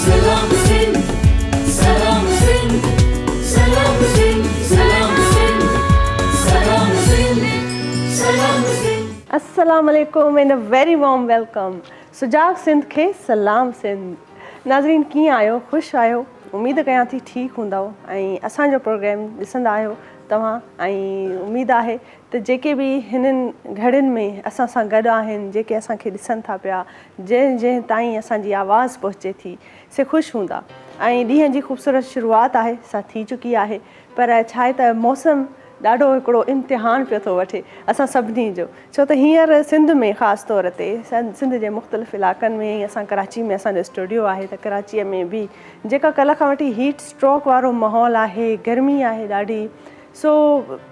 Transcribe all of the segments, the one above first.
Salam Sindh, Salam Sindh, Salam Sindh, Salam Sindh, Salam Sindh, Salam Sindh. Assalamu alaikum and a very warm welcome. सुजाग Sindh खे सलाम सिंध. नाज़रीन कीअं आहियो? ख़ुशि आहियो? उमेद कयां थी ठीकु हूंदव ऐं असांजो प्रोग्राम ॾिसंदा आहियो तव्हां. ऐं उमेद आहे त जेके बि हिननि घड़ियुनि में असां सां गॾु आहिनि, जेके असांखे ॾिसनि था पिया, जंहिं ताईं असांजी आवाज़ पहुचे थी, से ख़ुशि हूंदा. ऐं ॾींहं जी ख़ूबसूरत शुरूआति आहे, सा थी चुकी आहे. पर छा आहे त मौसम ॾाढो हिकिड़ो इम्तिहान पियो थो वठे असां सभिनी जो. छो त हींअर सिंध में ख़ासि तौर ते सिंध जे मुख़्तलिफ़ इलाइक़नि में, असां कराची में असांजो स्टूडियो आहे, त कराचीअ में बि जेका कल्ह खां वठी हीट स्ट्रोक वारो माहौल आहे, गर्मी आहे ॾाढी. सो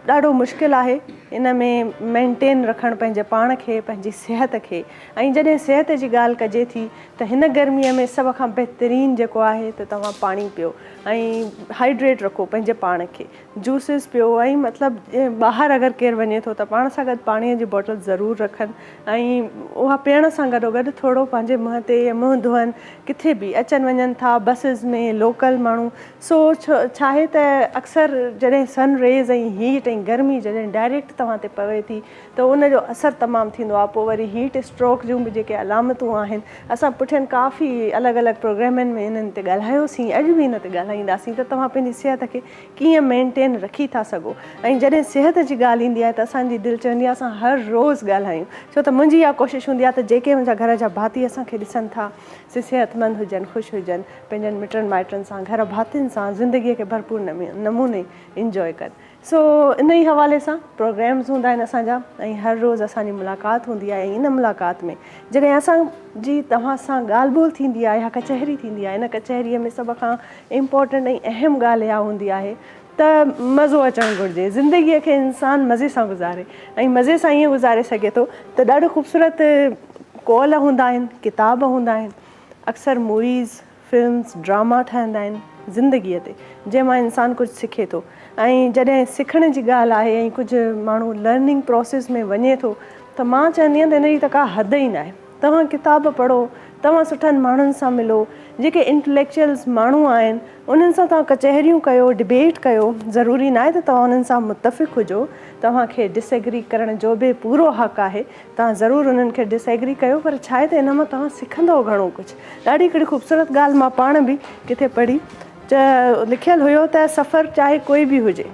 ॾाढो मुश्किल आहे इन में मेंटेन रखणु पंहिंजे पाण खे, पंहिंजी सिहत खे. ऐं जॾहिं सिहत जी ॻाल्हि कजे थी त हिन गर्मीअ में सभ खां बहितरीनु जेको आहे त तव्हां पाणी पियो ऐं हाइड्रेट रखो पंहिंजे पाण खे, जूसिस पियो. ऐं मतिलबु ॿाहिरि अगरि केरु वञे थो त पाण सां गॾु पाणीअ जी बोटल ज़रूरु रखनि ऐं उहा पीअण सां गॾोगॾु थोरो पंहिंजे मुंहं ते मुंहुं धोअनि. किथे बि अचनि वञनि था, बसिस में, लोकल माण्हू. सो छा आहे त अक्सर जॾहिं सन रेज़ ऐं हीट ऐं गर्मी जॾहिं डायरेक्ट तव्हां ते पवे थी त उनजो असरु तमामु थींदो आहे. पोइ वरी हीट स्ट्रोक जूं बि जेके अलामतूं आहिनि, असां पुठियनि काफ़ी अलॻि अलॻि प्रोग्रामनि में इन्हनि ते ॻाल्हायोसीं, अॼु बि इन ते ॻाल्हाईंदासीं त तव्हां पंहिंजी सिहत खे कीअं मेंटेन रखी था सघो. ऐं जॾहिं सिहत जी ॻाल्हि ईंदी आहे त असांजी दिलि चवंदी आहे असां हर रोज़ु ॻाल्हायूं. छो त मुंहिंजी इहा कोशिशि हूंदी आहे त जेके मुंहिंजा घर जा भाती असांखे ॾिसनि था से सिहतमंद हुजनि, ख़ुशि हुजनि, पंहिंजनि मिटनि माइटनि सां, घर भातियुनि सां ज़िंदगीअ खे भरपूर नमूने इंजॉय कनि. सो इन ई हवाले सां प्रोग्राम्स हूंदा आहिनि असांजा ऐं हर रोज़ु असांजी मुलाक़ात हूंदी आहे. ऐं इन मुलाक़ात में जॾहिं असांजी तव्हां सां ॻाल्हि ॿोल थींदी आहे या कचहरी थींदी आहे, इन कचहरीअ में सभ खां इम्पोर्टेंट ऐं अहम ॻाल्हि इहा हूंदी आहे त मज़ो अचणु घुरिजे. ज़िंदगीअ खे इंसानु मज़े सां गुज़ारे ऐं मज़े सां ईअं गुज़ारे सघे थो त ॾाढो ख़ूबसूरत कॉल हूंदा आहिनि, किताब हूंदा आहिनि, अक्सर मूवीज़, फिल्म्स, ड्रामा ठहंदा आहिनि ज़िंदगीअ ते, जंहिंमां इंसानु कुझु सिखे थो. ऐं जॾहिं सिखण जी ॻाल्हि आहे ऐं कुझु माण्हू लर्निंग प्रोसेस में वञे थो त मां चवंदी आहियां त इन जी त का हद ई न आहे. तव्हां किताब पढ़ो, तव्हां सुठनि माण्हुनि सां मिलो, जेके इंटेलेक्चुअल्स माण्हू आहिनि उन्हनि सां तव्हां कचहरियूं कयो, डिबेट कयो. ज़रूरी न आहे त तव्हां उन्हनि सां मुतफ़िक़ हुजो, तव्हांखे डिसएग्री करण जो बि पूरो हक़ु आहे. तव्हां ज़रूरु उन्हनि खे डिसएग्री कयो, पर छा आहे त इन मां तव्हां सिखंदव घणो कुझु. ॾाढी हिकिड़ी ख़ूबसूरत ॻाल्हि मां पाण बि किथे पढ़ी, लिखियलु हुयो त सफ़र चाहे कोई बि हुजे,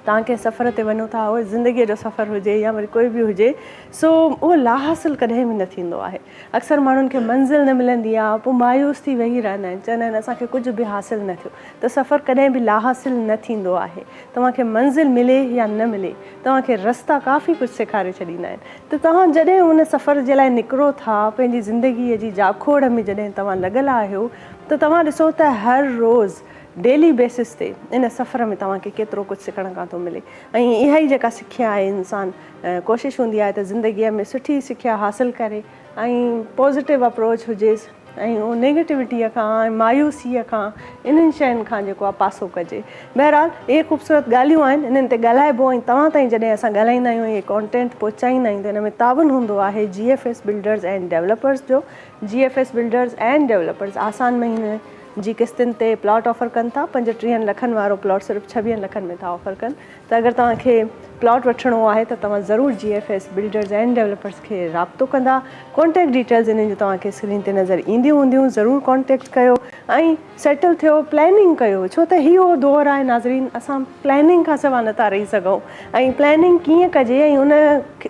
तव्हां कंहिं सफ़र ते वञो था, उहो ज़िंदगीअ जो सफ़र हुजे या वरी कोई बि हुजे, सो उहो लाहासिल कॾहिं बि न थींदो आहे. अक्सर माण्हुनि खे मंज़िल न मिलंदी आहे, पोइ मायूस थी वेही रहंदा आहिनि, चवंदा आहिनि असांखे कुझु बि हासिलु न थियो. त सफ़र कॾहिं बि लाहासिल न थींदो आहे. तव्हांखे मंज़िल मिले या न मिले, तव्हांखे रस्ता काफ़ी कुझु सेखारे छॾींदा आहिनि. त तव्हां जॾहिं उन सफ़र जे लाइ निकिरो था, पंहिंजी ज़िंदगीअ जी जाखोड़ में जॾहिं तव्हां लॻल आहियो, त तव्हां ॾिसो त हर रोज़ु डेली बेसिस ते इन सफ़र में तव्हांखे केतिरो कुझु सिखण खां थो मिले. ऐं इहा ई जेका सिखिया आहे, इंसानु कोशिशि हूंदी आहे त ज़िंदगीअ में सुठी सिखिया हासिलु करे ऐं पॉज़िटिव अप्रोच हुजेसि ऐं उहो नेगेटिविटीअ खां, मायूसीअ खां, इन्हनि शयुनि खां जेको आहे पासो कजे. बहरहाल इहे ख़ूबसूरत ॻाल्हियूं आहिनि, इन्हनि ते ॻाल्हाइबो. ऐं तव्हां ताईं जॾहिं असां ॻाल्हाईंदा आहियूं, इहे कॉन्टेंट पहुचाईंदा आहियूं, त हिन में ताउन हूंदो आहे GFS बिल्डर्स एंड डेवलपर्स जो. GFS बिल्डर्स एंड डेवलपर्स आसान महीने जी किस्तुनि ते प्लॉट ऑफर कनि था. 35 लखनि वारो प्लॉट सिर्फ़ु 26 लखनि में था ऑफर कनि. त अगरि तव्हांखे प्लॉट वठिणो आहे त तव्हां ज़रूरु GFS बिल्डर्स एंड डेवलपर्स खे राब्तो कंदा. कॉन्टेक्ट डिटेल्स इन्हनि जूं तव्हांखे स्क्रीन ते नज़र ईंदियूं हूंदियूं. ज़रूरु कॉन्टेक्ट कयो ऐं सेटल थियो, प्लैनिंग कयो. छो त इहो दौरु आहे नाज़रीन, असां प्लैनिंग खां सवाइ नथा रही सघूं. ऐं प्लैनिंग कीअं कजे ऐं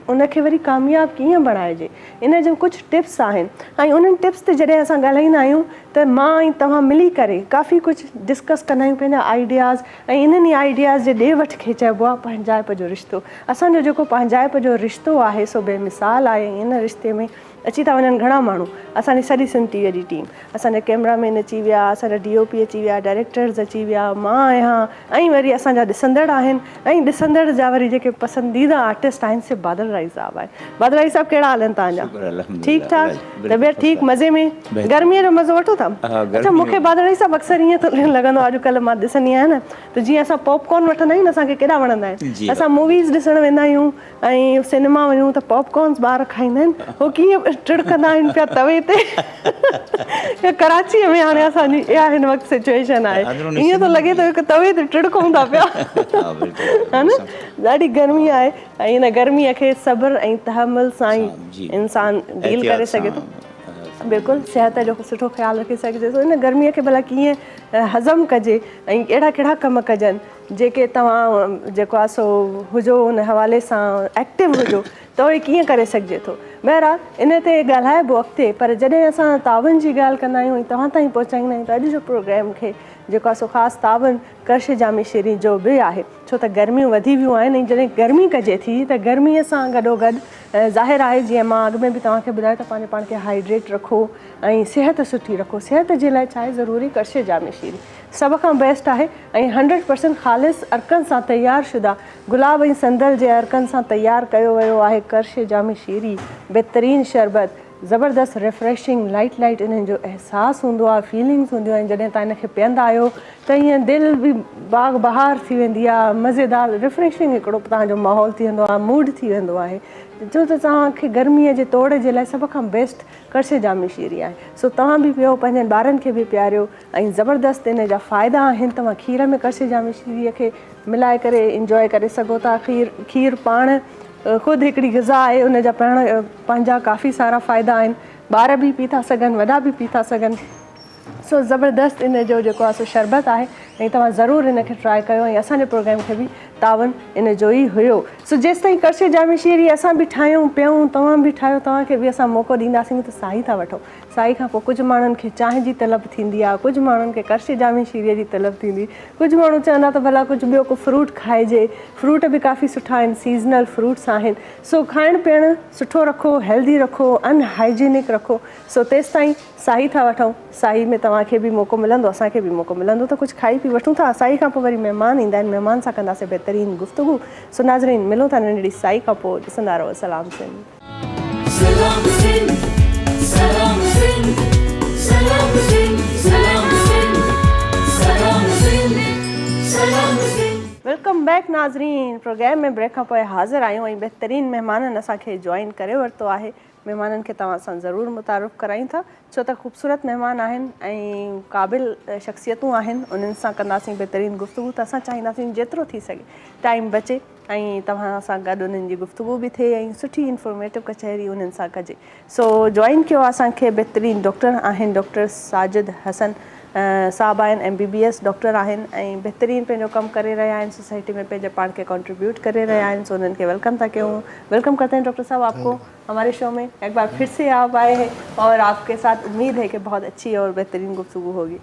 उनखे वरी कामयाबु कीअं बणाइजे, इन जूं कुझु टिप्स आहिनि. ऐं उन्हनि टिप्स ते जॾहिं असां ॻाल्हाईंदा आहियूं त मां ऐं तव्हां मिली करे काफ़ी कुझु डिस्कस कंदा आहियूं, पंहिंजा आइडियाज़. ऐं इन्हनि ई आइडियाज़ जे ॾे वठि खे चइबो आहे पंहिंजाइप जो रिश्तो. असांजो जेको पंहिंजाइप जो रिश्तो आहे सो बेमिसाल आहे. इन रिश्ते में अची था वञनि घणा माण्हू. असांजी सॼी सिंध टीवीअ जी टीम, असांजा कैमरामैन अची विया, असांजा DOP अची विया, डायरेक्टर्स अची विया, मां आहियां, ऐं वरी असांजा ॾिसंदड़ आहिनि. ऐं ॾिसंदड़ जा वरी जेके पसंदीदा आर्टिस्ट आहिनि से बादल राई साहिबु आहे. बादल राई साहिबु कहिड़ा हाल आहिनि तव्हांजा? ठीकु ठाक, तबियत ठीकु, मज़े में, गर्मीअ जो मज़ो वठो था? अच्छा, मूंखे बादल राई साहिबु अक्सर ईअं थो लॻंदो आहे, अॼुकल्ह मां ॾिसंदी आहियां न, त जीअं असां पॉपकॉर्न वठंदा आहियूं न, असांखे केॾा वणंदा आहिनि. असां मूवीज़ ॾिसणु वेंदा आहियूं ऐं सिनेमा वञूं त पॉपकॉर्न्स ॿार खाईंदा आहिनि. उहो कीअं टिड़कंदा आहिनि पिया तवे ते कराची में हाणे असांजी इहा हिन वक़्तु सिचुएशन आहे ईअं थो लॻे त हिकु तवे ते टिड़कूं था पिया हा न ॾाढी गर्मी आहे ऐं हिन गर्मीअ खे सब्र ऐं तहमुल सां ई इंसानु डील करे सघे थो बिल्कुलु सिहत जो सुठो ख़्यालु रखी सघिजे थो हिन गर्मीअ खे भला कीअं हज़म कजे ऐं कहिड़ा कहिड़ा कम कजनि जेके तव्हां जेको आहे सो हुजो हुन हवाले सां एक्टिव हुजो त उहे कीअं करे सघिजे थो बहरहाल इन ते ॻाल्हाइबो अॻिते पर जॾहिं असां तावन जी ॻाल्हि कंदा आहियूं ऐं तव्हां ताईं पहुचाईंदा आहियूं त अॼु जो प्रोग्राम खे जेको आहे सो ख़ासि तावन कर्श जामी शीरी जो बि आहे छो त गर्मियूं वधी वियूं आहिनि ऐं जॾहिं गर्मी कजे थी त गर्मीअ सां गॾोगॾु ज़ाहिर आहे जीअं मां अॻु में बि तव्हांखे ॿुधायो त पंहिंजे पाण खे हाइड्रेट रखो ऐं सिहत सुठी रखो सिहत जे लाइ छा आहे ज़रूरी कर्श जामी शीरी सभ खां बेस्ट आहे ऐं 100% ख़ालिस अर्कनि सां तयारु शुदा गुलाब ऐं संदल जे अर्कनि सां तयारु कयो वियो आहे कर्श जामी शीरी बहितरीनु शरबत ज़बरदस्त रिफ्रेशिंग लाइट इन्हनि जो अहसासु हूंदो आहे फीलिंग्स हूंदियूं आहिनि जॾहिं तव्हां इनखे पीअंदा आहियो त ईअं दिलि बि बाग बहार थी वेंदी आहे मज़ेदार रिफ्रेशिंग हिकिड़ो तव्हांजो माहौल थी वेंदो आहे मूड थी वेंदो आहे जो त तव्हांखे गर्मीअ जे तोड़ जे लाइ सभ खां बेस्ट कर्श जामी शीरी आहे सो तव्हां बि पियो पंहिंजनि ॿारनि खे बि पीआरियो ऐं ज़बरदस्त इन जा फ़ाइदा आहिनि तव्हां खीर में कर्श जामी शीरीअ खे मिलाए करे इंजॉय करे सघो था खीर पाण ख़ुदि हिकिड़ी ग़िज़ा आहे उन जा पंहिंजा काफ़ी सारा फ़ाइदा आहिनि ॿार बि पी था सघनि वॾा बि पी था सघनि सो ज़बरदस्त इन जो जेको आहे सो शरबत आहे ऐं तव्हां ज़रूरु इनखे ट्राए कयो ऐं असांजे प्रोग्राम खे बि तावन इन जो ई हुयो सो जेसि ताईं कर्श जामी शीरी असां बि ठाहियूं पियूं तव्हां बि ठाहियो तव्हांखे बि असां मौक़ो ॾींदासीं त साई था वठो साई खां पोइ कुझु माण्हुनि खे चांहि जी तलब थींदी आहे कुझु माण्हुनि खे कर्श जामी शीरीअ जी तलब थींदी कुझु माण्हू चवंदा त भला कुझु ॿियो को फ्रूट खाइजे फ्रूट बि काफ़ी सुठा आहिनि सीज़नल फ्रूट्स आहिनि सो खाइणु पीअणु सुठो रखो हेल्दी रखो अनहाइजीनिक रखो सो तेसि ताईं साई था वठूं साई में तव्हांखे बि मौक़ो मिलंदो असांखे बि मौक़ो मिलंदो त कुझु खाई पी वठूं था साई खां पोइ वरी महिमान ईंदा आहिनि महिमान सां कंदासीं बहितरीनु गुफ़्तगू सो नाज़रीन मिलो था नंढड़ी साई खां पोइ ॾिसंदा रहो सलाम सिंध सलाम सिंध सलाम सिंध सलाम सिंध सलाम सिंध सलाम सिंध सलाम सिंध वेलकम बैक नाज़रीन प्रोग्राम में ब्रेक खां पोइ हाज़िर आहियूं ऐं बहितरीनु महिमाननि असांखे जॉइन करे वरितो आहे महिमाननि खे तव्हां सां ज़रूरु मुतारिफ़ करायूं था छो त ख़ूबसूरत महिमान आहिनि ऐं क़ाबिल शख़्सियतूं आहिनि उन्हनि सां कंदासीं बहितरीनु गुफ़्तगू त असां चाहींदासीं जेतिरो थी सघे टाइम बचे ऐं तव्हां सां गॾु उन्हनि जी गुफ़्तगू बि थिए ऐं सुठी इंफॉर्मेटिव कचहरी उन्हनि सां कजे सो जॉइन कयो असांखे बहितरीनु डॉक्टर आहिनि डॉक्टर साजिद हसन साहब आहिनि MBBS डॉक्टर आहिनि ऐं बहितरीनु पंहिंजो कमु करे रहिया आहिनि सोसाइटी में पंहिंजे पाण खे कंट्रीब्यूट करे रहिया आहिनि सो उन्हनि खे वेलकम था कयूं वेलकम करते हैं डॉक्टर साहब आपको हमारे शो में एक बार फिर से आप आए हैं और आपके साथ उम्मीद है कि बहुत अच्छी और बेहतरीन गुफ्तगू होगी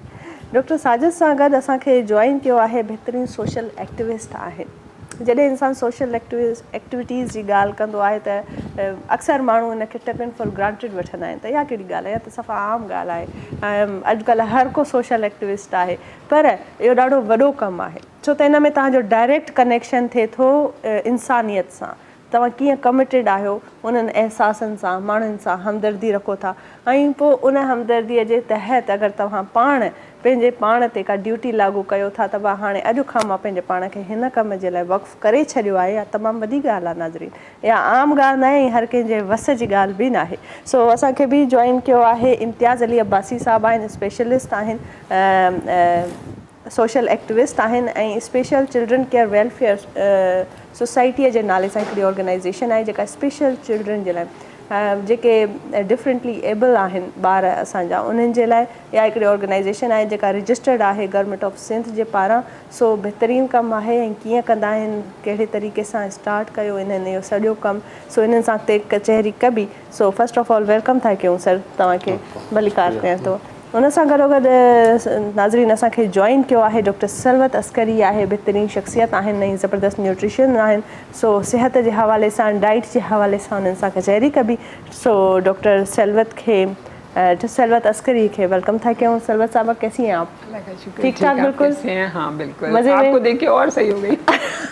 डॉक्टर साजिद सां गॾु असांखे जॉइन कयो आहे बहितरीनु सोशल एक्टिविस्ट आहिनि जॾहिं इंसानु सोशल एक्टिविटीज़ जी ॻाल्हि कंदो आहे त अक्सर माण्हू हिनखे टेकन फॉर ग्रांटेड वठंदा आहिनि त इहा कहिड़ी ॻाल्हि आहे त सफ़ा आम ॻाल्हि आहे अॼुकल्ह हर को सोशल एक्टिविस्ट आहे पर इहो ॾाढो वॾो कमु आहे छो त हिन में तव्हांजो डायरेक्ट कनेक्शन थिए थो इंसानियत सां तव्हां कीअं कमिटेड आहियो उन्हनि अहसासनि सां माण्हुनि सां हमदर्दी रखो था ऐं पोइ उन हमदर्दीअ जे तहत अगरि तव्हां पाण पंहिंजे पाण ते का ड्यूटी लागू कयो था त हाणे अॼु खां मां पंहिंजे पाण खे हिन कम जे लाइ वक़्फ़ु करे छॾियो आहे इहा तमामु वॾी ॻाल्हि आहे नाज़रीन इहा आम ॻाल्हि न आहे ऐं हर कंहिंजे वस जी ॻाल्हि बि न आहे सो असांखे बि जॉइन कयो आहे इम्तियाज़ अली अब्बासी साहब आहिनि स्पेशलिस्ट आहिनि सोशल एक्टिविस्ट आहिनि ऐं स्पेशल चिल्ड्रन केयर वेलफेयर सोसाइटीअ जे नाले सां हिकिड़ी ऑर्गेनाइज़ेशन आहे जेका स्पेशल चिल्ड्रन जे लाइ जेके डिफरेंटली एबल आहिनि ॿार असांजा उन्हनि जे लाइ इहा हिकिड़ी ऑर्गेनाइज़ेशन आहे जेका रजिस्टर्ड आहे गवर्नमेंट ऑफ सिंध जे पारां सो बहितरीनु कमु आहे ऐं कीअं कंदा आहिनि कहिड़े तरीक़े सां स्टार्ट कयो इन्हनि इहो सॼो कमु सो इन्हनि सां ते कचहरी कबी so first of all welcome था कयूं सर तव्हांखे मलिकार कयां थो उन सां गॾोगॾु नाज़रीन असांखे जॉइन कयो आहे डॉक्टर सलवत अस्करी आहे बहितरीनु शख़्सियत आहिनि ऐं ज़बरदस्त न्यूट्रिशन आहिनि सो सिहत जे हवाले सां डाइट जे हवाले सां उन्हनि सां कचहरी कबी सो डॉक्टर सलवत अस्करी खे वेलकम था कयूं सलवत साहब कैसी हैं आप ठीक ठाक बिल्कुल हाँ बिल्कुल मजे आपको में देख के और सही हो गई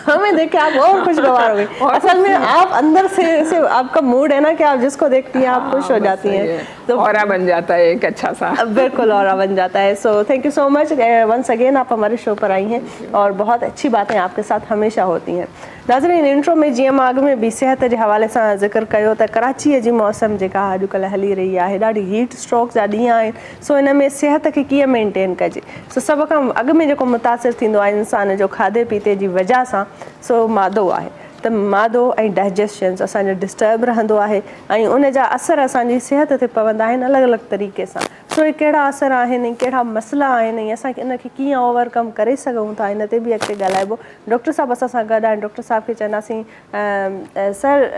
हमें देख के आप और खुशगवार हो गई असल में आप अंदर से आपका मूड है ना कि आप जिसको देखती हैं आप खुश हो जाती हैं ऑरा बन जाता है एक अच्छा सा। बिल्कुल ऑरा बन जाता है। So thank you so much once again, आप हमारे शो पर आई हैं और बहुत अच्छी बातें आपके साथ हमेशा होती हैं। नाज़रीन, इंट्रो में जीअं मां अॻु में बि सिहत जे हवाले सां ज़िक्र कयो त कराचीअ जी मौसम जेका अॼुकल्ह हली रही आहे, ॾाढी हीट स्ट्रोक जा ॾींहं आहिनि। सो इन में सिहत खे कीअं मेंटेन कजे। सो सभ खां अॻु में जेको मुतासिर थींदो आहे इंसान जो खाधे पीते जी वजह सां, सो मादो आहे। त मादो ऐं डाइजेशन्स असांजो डिस्टर्ब रहंदो आहे ऐं उन जा असर असांजी सिहत ते पवंदा आहिनि अलॻि अलॻि तरीक़े सां। सो इहे कहिड़ा असर आहिनि, कहिड़ा मसइला आहिनि ऐं असां इन खे कीअं ओवरकम करे सघूं था, इन ते बि अॻिते ॻाल्हाइबो। डॉक्टर साहब असां सां गॾु आहिनि। डॉक्टर साहब खे चवंदासीं सर,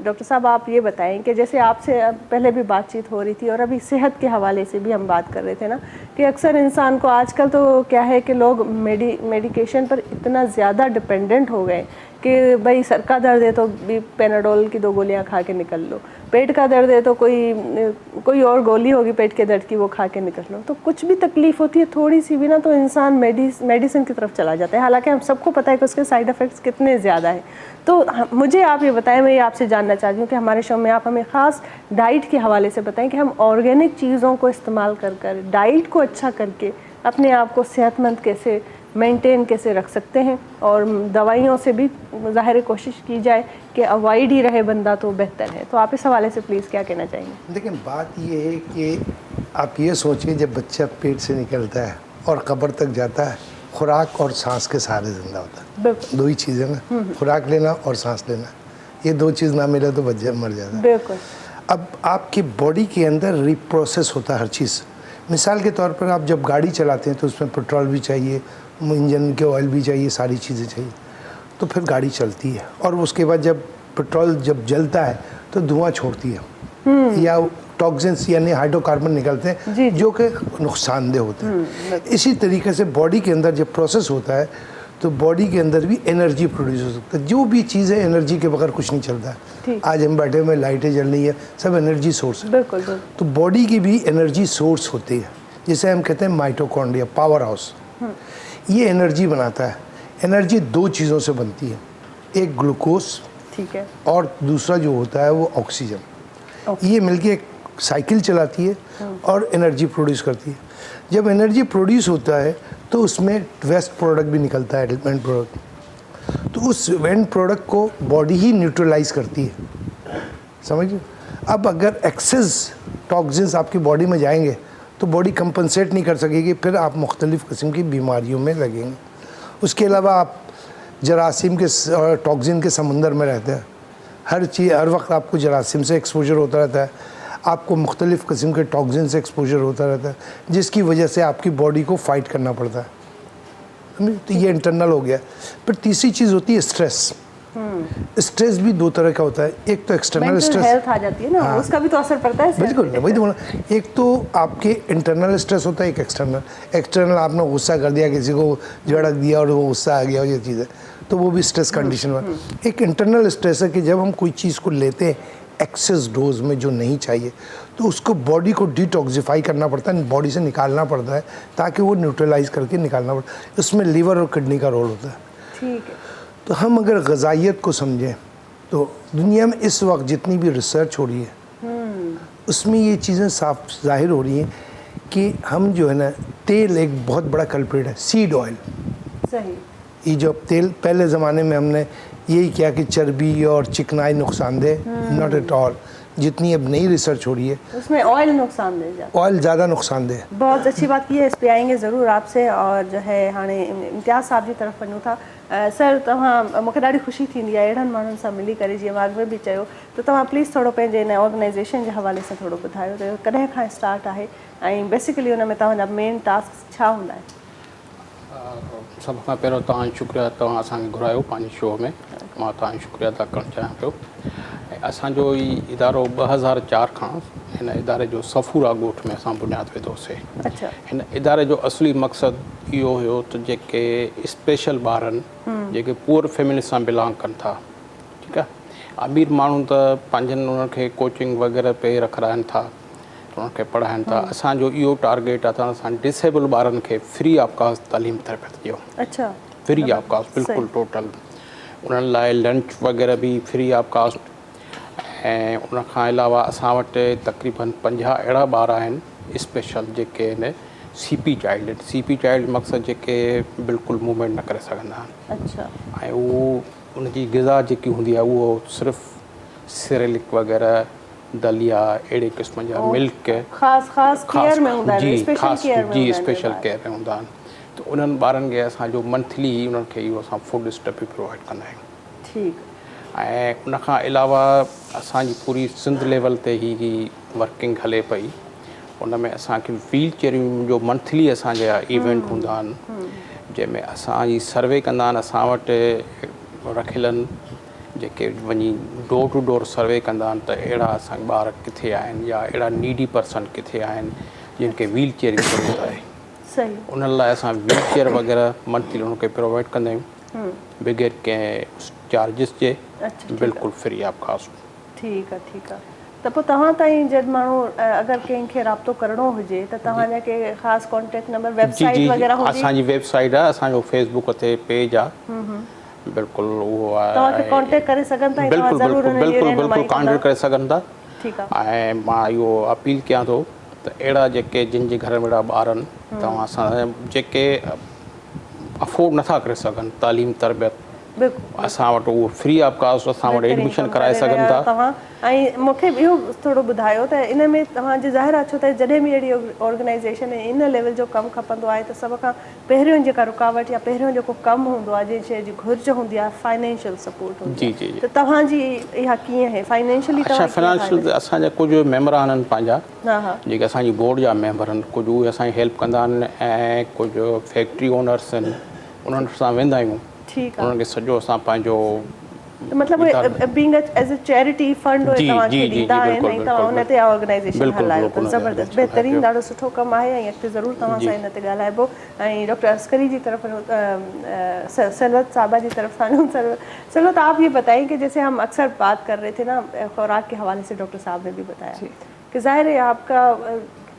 डॉक्टर साहब आप ये बताएं कि जैसे आपसे पहले भी बातचीत हो रही थी और अभी सेहत के हवाले से भी हम बात कर रहे थे ना, कि अक्सर इंसान को आजकल तो क्या है कि लोग मेडिकेशन पर इतना ज़्यादा डिपेंडेंट हो गए कि भाई सर का दर्द है तो भी पेनाडोल की 2 गोलियां खा के निकल लो, पेट का दर्द है तो कोई और गोली होगी पेट के दर्द की, वो खा के निकल लो। तो कुछ भी तकलीफ़ होती है थोड़ी सी भी ना, तो इंसान मेडिसिन की तरफ चला जाता है। हालांकि हम सबको पता है कि उसके साइड इफ़ेक्ट्स कितने ज़्यादा हैं। तो मुझे आप ये बताएं, मैं ये आपसे जानना चाहती हूँ कि हमारे शो में आप हमें ख़ास डाइट के हवाले से बताएं कि हम ऑर्गेनिक चीज़ों को इस्तेमाल कर डाइट को अच्छा करके अपने आप को सेहतमंद कैसे मेंटेन कैसे रख सकते हैं, और दवाइयों से भी ज़ाहिर कोशिश की जाए कि अवॉइड ही रहे बंदा तो बेहतर है। तो आप इस हवाले से प्लीज़ क्या कहना चाहेंगे? लेकिन बात ये है कि आप ये सोचिए, जब बच्चा पेट से निकलता है और कब्र तक जाता है, खुराक और सांस के सहारे जिंदा होता है। बिल्कुल, 2 ही चीज़ें ना, खुराक लेना और सांस लेना। ये 2 चीज़ ना मिले तो बच्चा मर जाता है। बिल्कुल। अब आपकी बॉडी के अंदर रिप्रोसेस होता है हर चीज़। मिसाल के तौर पर आप जब गाड़ी चलाते हैं तो उसमें पेट्रोल भी चाहिए, इंजन के ऑयल भी चाहिए, सारी चीज़ें चाहिए, तो फिर गाड़ी चलती है। और उसके बाद जब पेट्रोल जब जलता है तो धुआं छोड़ती है या टॉक्सिन्स यानी हाइड्रोकार्बन निकलते हैं जो कि नुकसानदेह होते हैं। इसी तरीके से बॉडी के अंदर जब प्रोसेस होता है तो बॉडी के अंदर भी एनर्जी प्रोड्यूस हो सकता है। जो भी चीज़ें एनर्जी के बगैर कुछ नहीं चलता है। आज हम बैठे हुए लाइटें जल रही है, सब एनर्जी सोर्स है। बिल्कुल, बिल्कुल। तो बॉडी की भी एनर्जी सोर्स होती है, जिसे हम कहते हैं माइटोकॉन्ड्रिया, पावर हाउस। ये एनर्जी बनाता है। एनर्जी 2 चीज़ों से बनती है, एक ग्लूकोज, ठीक है, और दूसरा जो होता है वो ऑक्सीजन। ये मिलके एक साइकिल चलाती है और एनर्जी प्रोड्यूस करती है। जब एनर्जी प्रोड्यूस होता है तो उसमें वेस्ट प्रोडक्ट भी निकलता है, एंड प्रोडक्ट। तो उस एंड प्रोडक्ट को बॉडी ही न्यूट्रलाइज करती है, समझिए। अब अगर एक्सेस टॉक्सिन्स आपकी बॉडी में जाएंगे तो बॉडी कंपनसेट नहीं कर सकेगी, फिर आप मुख्तलिफ़ किस्म की बीमारियों में लगेंगे। उसके अलावा आप जरासीम के और टॉक्सिन के समंदर में रहते हैं। हर वक्त आपको जरासीम से एक्सपोजर होता रहता है, आपको मुख्तलिफ़ किस्म के टॉक्सिन से एक्सपोजर होता रहता है, जिसकी वजह से आपकी बॉडी को फाइट करना पड़ता है। तो ये इंटरनल हो गया। फिर तीसरी चीज़ होती है स्ट्रेस। स्ट्रेस भी 2 तरह का होता है, एक तो एक्सटर्नल स्ट्रेस, हेल्थ आ जाती है ना, हाँ, उसका भी तो असर पड़ता है। बिल्कुल, वही तो बोला। एक तो आपके इंटरनल स्ट्रेस होता है, एक एक्सटर्नल। एक्सटर्नल आपने गुस्सा कर दिया, किसी को झड़क दिया और वो गुस्सा आ गया, ये चीज़ है, तो वो भी स्ट्रेस कंडीशन में। एक इंटरनल स्ट्रेस है कि जब हम कोई चीज़ को लेते हैं एक्सेस डोज में जो नहीं चाहिए, तो उसको बॉडी को डिटॉक्सिफाई करना पड़ता है, बॉडी से निकालना पड़ता है ताकि वो न्यूट्रलाइज करके निकालना पड़ता है। उसमें लीवर और किडनी का रोल होता है। ठीक है। तो हम अगर ग़िज़ाइयत को समझें तो दुनिया में इस वक्त जितनी भी रिसर्च हो रही है उसमें ये चीज़ें साफ ज़ाहिर हो रही हैं कि हम जो है ना, तेल एक बहुत बड़ा कल्प्रिट है, सीड ऑयल। सही। ये जो तेल पहले ज़माने में हमने यही किया कि चर्बी और चिकनाई नुकसानदेह, नॉट एट ऑल। जितनी अब नई रिसर्च हो रही है उसमें ऑयल नुकसानदेह, ऑयल ज़्यादा नुकसानदेह। बहुत अच्छी बात की है, इस पे आएंगे ज़रूर आपसे। और जो है हाणे इम्तियाज़ साहब जी तरफ़ वञूं था। सर, तव्हां, मूंखे ॾाढी ख़ुशी थींदी आहे अहिड़नि माण्हुनि सां मिली करे, जीअं मां अॻु में बि चयो, त तव्हां प्लीज़ थोरो पंहिंजे हिन ऑर्गेनाइज़ेशन जे हवाले सां थोरो ॿुधायो त कॾहिं खां स्टार्ट आहे ऐं बेसिकली हुन में तव्हांजा मेन टास्क छा हूंदा आहिनि? सभ खां पहिरियों तव्हांजो शुक्रिया, तव्हां असांखे घुरायो पंहिंजे शो में। मां तव्हांजो शुक्रिया अदा करणु चाहियां पियो। ऐं असांजो ई इदारो 2004 खां हिन इदारे जो सफ़ूरा ॻोठ में असां बुनियादु विधोसीं। अच्छा। हिन इदारे जो असली मक़सदु इहो हुयो त जेके स्पेशल ॿारनि जेके पुअर फैमिली सां बिलोंग कनि था, ठीकु आहे, अमीर माण्हू त पंहिंजनि उन्हनि खे कोचिंग वग़ैरह पे रखाइनि था, उन्हनि खे पढ़ाइनि था। असांजो इहो टारगेट आहे त असां डिसेबल ॿारनि खे फ्री ऑफ कास्ट तालीम तरबियत ॾियूं। अच्छा। फ्री ऑफ कास्ट, बिल्कुलु टोटल। उन्हनि लाइ लंच वग़ैरह बि फ्री ऑफ कास्ट। ऐं उन खां अलावा असां वटि तक़रीबन 50 अहिड़ा ॿार आहिनि स्पेशल जेके आहिनि CP चाइल्ड आहिनि। CP चाइल्ड मक़सदु जेके बिल्कुलु मूवमेंट न करे सघंदा आहिनि। अच्छा। ऐं उहो उनजी ग़िज़ा जेकी हूंदी आहे उहो सिर्फ़ु सिरेलिक वग़ैरह दलिया अहिड़े क़िस्म जा मिल्क ख़ासि केयर में हूंदा आहिनि, स्पेशल केयर में जी हूंदा स्पेशल आहिनि। केयर में हूंदा आहिनि। त उन्हनि ॿारनि खे असांजो मंथली उन्हनि खे इहो असां फूड स्टैप बि प्रोवाइड कंदा आहियूं। ठीकु। ऐं उनखां अलावा असांजी पूरी सिंध लेवल ते ही वर्किंग हले पई। उन में असांखे व्हील चेयरियूं जो मंथली असांजा इवेंट हूंदा आहिनि जंहिंमें असांजी सर्वे कंदा आहिनि। असां वटि रखियल आहिनि जेके वञी डोर टू डोर सर्वे कंदा आहिनि त अहिड़ा असांजा ॿार किथे आहिनि या अहिड़ा नीडी पर्सन किथे आहिनि जिन खे व्हील चेयर जी ज़रूरत आहे। सही। उन्हनि लाइ असां व्हील चेयर वग़ैरह मंथली उनखे प्रोवाइड कंदा आहियूं बग़ैर कंहिं चार्जिस जे, बिल्कुलु फ्री ऑफ कॉस्ट। ठीकु आहे। त पोइ तव्हां ताईं जॾहिं माण्हू अगरि कंहिंखे राब्तो करिणो हुजे त तव्हांजा के ख़ासि कॉन्टेक्ट नंबर वेबसाइट वग़ैरह हूंदी? असांजी वेबसाइट आहे, असांजो फेसबुक ते पेज आहे, बिल्कुलु उहो आहे। तव्हांखे कॉन्टेक्ट करे सघनि था? बिल्कुलु कॉन्टेक्ट करे सघनि था। ठीकु आहे। ऐं मां इहो अपील कयां थो त अहिड़ा जेके जिन जे घर में अहिड़ा ॿार आहिनि तव्हां सां जेके अफोर्ड नथा करे सघनि तालीम तरबियत, असां वटि उहो फ्री ऑफ कॉस्ट असां वटि एडमिशन कराए सघनि था तव्हां। ऐं मूंखे इहो थोरो ॿुधायो त इन में तव्हांजी ज़ाहिर आहे छो त जॾहिं बि अहिड़ी ऑर्गेनाइज़ेशन इन लेवल जो कमु खपंदो आहे त सभ खां पहिरियों जेका रुकावट या पहिरियों जेको कमु हूंदो आहे जंहिं शइ जी घुर्ज हूंदी आहे फाइनेंशियल सपोर्ट हूंदी आहे। त तव्हांजी इहा कीअं आहे फाइनेंशियली? अच्छा, फाइनेंशियल असांजा कुझु मेंबरान आहिनि पंहिंजा जेके असांजी बोर्ड जा मेंबर आहिनि, कुझु उहे असांजी हेल्प कंदा आहिनि ऐं कुझु फैक्ट्री ओनर्स आहिनि उन्हनि सां वेंदा आहियूं। ठीकु आहे। उन्हनि खे सॼो असां पंहिंजो मतिलबु being as a charity fund तव्हांखे ॾींदा आहिनि ऐं तव्हां उन ते ऑर्गेनाइज़ेशन हलायो था। ज़बरदस्त, बहितरीनु, ॾाढो सुठो कमु आहे ऐं अॻिते ज़रूरु तव्हां सां इन ते ॻाल्हाइबो। ऐं डॉक्टर अस्करी जी तरफ सरवत साहबा की तरफ सरवत आप ये बताएं कि जैसे हम अक्सर बात कर रहे थे ना खुराक के हवाले से, डॉक्टर साहब ने भी बताया कि ज़ाहिर है आपका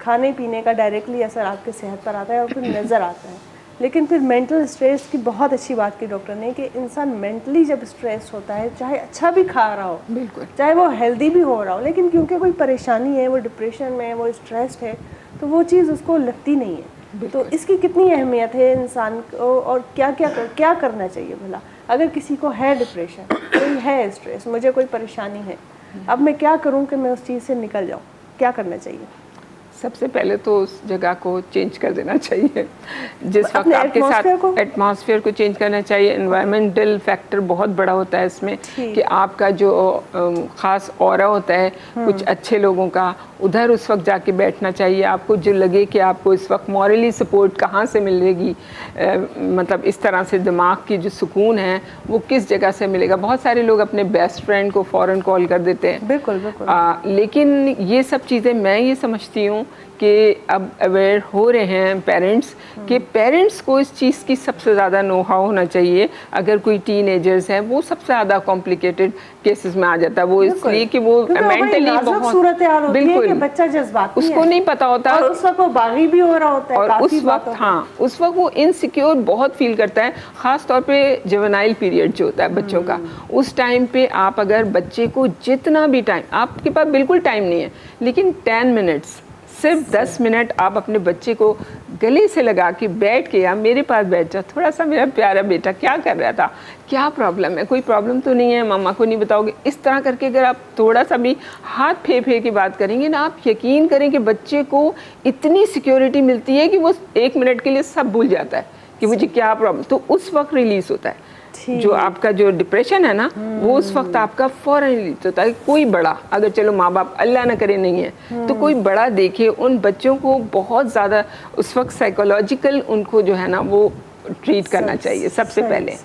खाने पीने का डायरेक्टली असर आपके सेहत पर आता है और फिर नज़र आता है, लेकिन फिर मेंटल स्ट्रेस की बहुत अच्छी बात की डॉक्टर ने कि इंसान मेंटली जब स्ट्रेस होता है चाहे अच्छा भी खा रहा हो, बिल्कुल चाहे वो हेल्दी भी हो रहा हो, लेकिन क्योंकि कोई परेशानी है, वो डिप्रेशन में है, वो स्ट्रेस्ड है, तो वो चीज़ उसको लगती नहीं है। तो इसकी कितनी अहमियत है इंसान को और क्या करना चाहिए भला अगर किसी को है डिप्रेशन, कोई है स्ट्रेस, मुझे कोई परेशानी है, अब मैं क्या करूँ कि मैं उस चीज़ से निकल जाऊँ, क्या करना चाहिए? सबसे पहले तो उस जगह को चेंज कर देना चाहिए। जिस वक्त आपके साथ एटमॉस्फेयर को चेंज करना चाहिए। एनवायरमेंटल फैक्टर बहुत बड़ा होता है इसमें कि आपका जो ख़ास ऑरा होता है कुछ अच्छे लोगों का, उधर उस वक्त जाके बैठना चाहिए। आपको जो लगे कि आपको इस वक्त मॉरली सपोर्ट कहाँ से मिलेगी, मतलब इस तरह से दिमाग की जो सुकून है वो किस जगह से मिलेगा। बहुत सारे लोग अपने बेस्ट फ्रेंड को फ़ौरन कॉल कर देते हैं। बिल्कुल बिल्कुल। लेकिन ये सब चीज़ें मैं ये समझती हूँ कि अब अवेयर हो रहे हैं पेरेंट्स कि पेरेंट्स को इस चीज़ की सबसे ज़्यादा नो हाउ होना चाहिए। अगर कोई टीनेजर्स हैं वो सबसे ज़्यादा कॉम्प्लिकेटेड केसेस में आ जाता है, वो इसलिए कि वो मेंटली बहुत बिल्कुल बच्चा जज्बाती उसको नहीं पता होता और उस वक्त वो बागी भी हो रहा होता है और उस वक्त उस वक्त वो इनसिक्योर बहुत फील करता है। ख़ास तौर पे जुवेनाइल पीरियड जो होता है बच्चों का, उस टाइम पे आप अगर बच्चे को जितना भी टाइम, आपके पास बिल्कुल टाइम नहीं है लेकिन 10 मिनट्स, सिर्फ 10 मिनट आप अपने बच्चे को गले से लगा के बैठ के, या मेरे पास बैठ जा, थोड़ा सा मेरा प्यारा बेटा क्या कर रहा था, क्या प्रॉब्लम है, कोई प्रॉब्लम तो नहीं है, मामा को नहीं बताओगे, इस तरह करके अगर आप थोड़ा सा भी हाथ फेर के बात करेंगे ना, आप यकीन करें कि बच्चे को इतनी सिक्योरिटी मिलती है कि वो 1 मिनट के लिए सब भूल जाता है कि मुझे क्या प्रॉब्लम, तो उस वक्त रिलीज़ होता है। जो आपका जो डिप्रेशन है ना वो उस वक्त आपका फौरन रिलीज होता है। कोई बड़ा, अगर चलो माँ बाप अल्लाह ना करे नहीं है तो कोई बड़ा देखे, उन बच्चों को बहुत ज़्यादा उस वक्त साइकोलॉजिकल उनको जो है ना वो ट्रीट करना चाहिए सबसे पहले।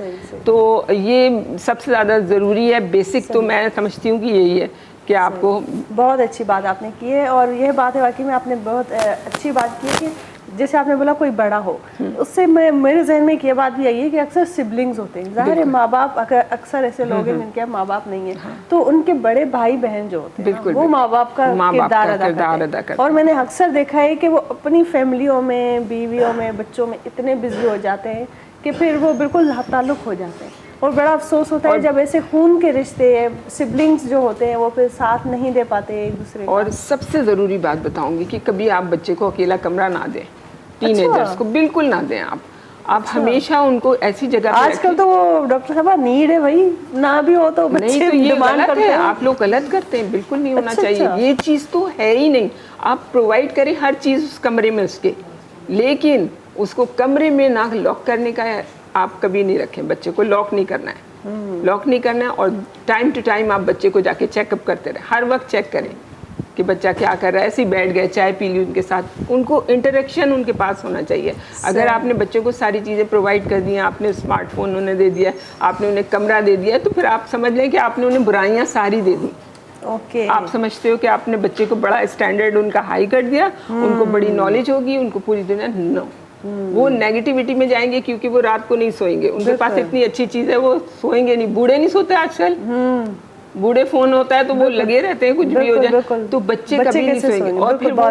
तो ये सबसे ज़्यादा ज़रूरी है, बेसिक तो मैं समझती हूँ कि यही है कि आपको। बहुत अच्छी बात आपने की है और यह बात है वाकई में आपने बहुत अच्छी बात की है कि जैसे आपने बोला कोई बड़ा हो, उससे मेरे जहन में एक ये बात भी आई है कि अक्सर सिबलिंग्स होते हैं, ज़ाहिर है माँ बाप अक्सर ऐसे लोग हैं जिनके माँ बाप नहीं है, तो उनके बड़े भाई बहन जो होते हैं वो माँ बाप का किरदार अदा करते हैं। और मैंने अक्सर देखा है कि वो अपनी फैमिलियों में, बीवियों में, बच्चों में इतने बिजी हो जाते हैं कि फिर वो बिल्कुल ताल्लुक़ हो जाते हैं। और बड़ा अफसोस होता है जब ऐसे खून के रिश्ते, सिबलिंग्स जो होते हैं वो फिर साथ नहीं दे पाते एक दूसरे को। और सबसे ज़रूरी बात बताऊंगी कि कभी आप बच्चे को अकेला कमरा ना दें, टीनेजर्स को बिल्कुल ना दें। आप हमेशा उनको ऐसी जगह पे आजकल तो वो डॉक्टर साहब नीड है भाई, ना भी हो तो बच्चे नहीं, तो ये डिमांड गलत करते है, हैं। आप लोग गलत करते हैं, बिल्कुल नहीं होना अच्छा, चाहिए। अच्छा। ये चीज़ तो है ही नहीं। आप प्रोवाइड करें हर चीज़ उस कमरे में उसके, लेकिन उसको कमरे में ना लॉक करने का आप कभी नहीं रखें। बच्चे को लॉक नहीं करना है, लॉक नहीं करना है। और टाइम टू टाइम आप बच्चे को जाके चेकअप करते रहें, हर वक्त चेक करें कि बच्चा क्या कर रहा है। ऐसे ही बैठ गए, चाय पी ली उनके साथ, उनको इंटरेक्शन उनके पास होना चाहिए। अगर आपने बच्चों को सारी चीज़ें प्रोवाइड कर दी हैं, आपने स्मार्टफोन उन्हें दे दिया, आपने उन्हें कमरा दे दिया, तो फिर आप समझ लें कि आपने उन्हें बुराइयाँ सारी दे दी। ओके, आप समझते हो कि आपने बच्चे को बड़ा स्टैंडर्ड उनका हाई कर दिया, उनको बड़ी नॉलेज होगी, उनको पूरी दुनिया नो, वो नेगेटिविटी में जाएंगे क्योंकि वो रात को नहीं सोएंगे। उनके पास इतनी अच्छी चीज़ है, वो सोएंगे नहीं। बूढ़े नहीं सोते आजकल, बूढ़े फोन होता है तो वो लगे रहते हैं, कुछ भी हो जाए, तो बच्चे कभी नहीं सोएंगे। और फिर वो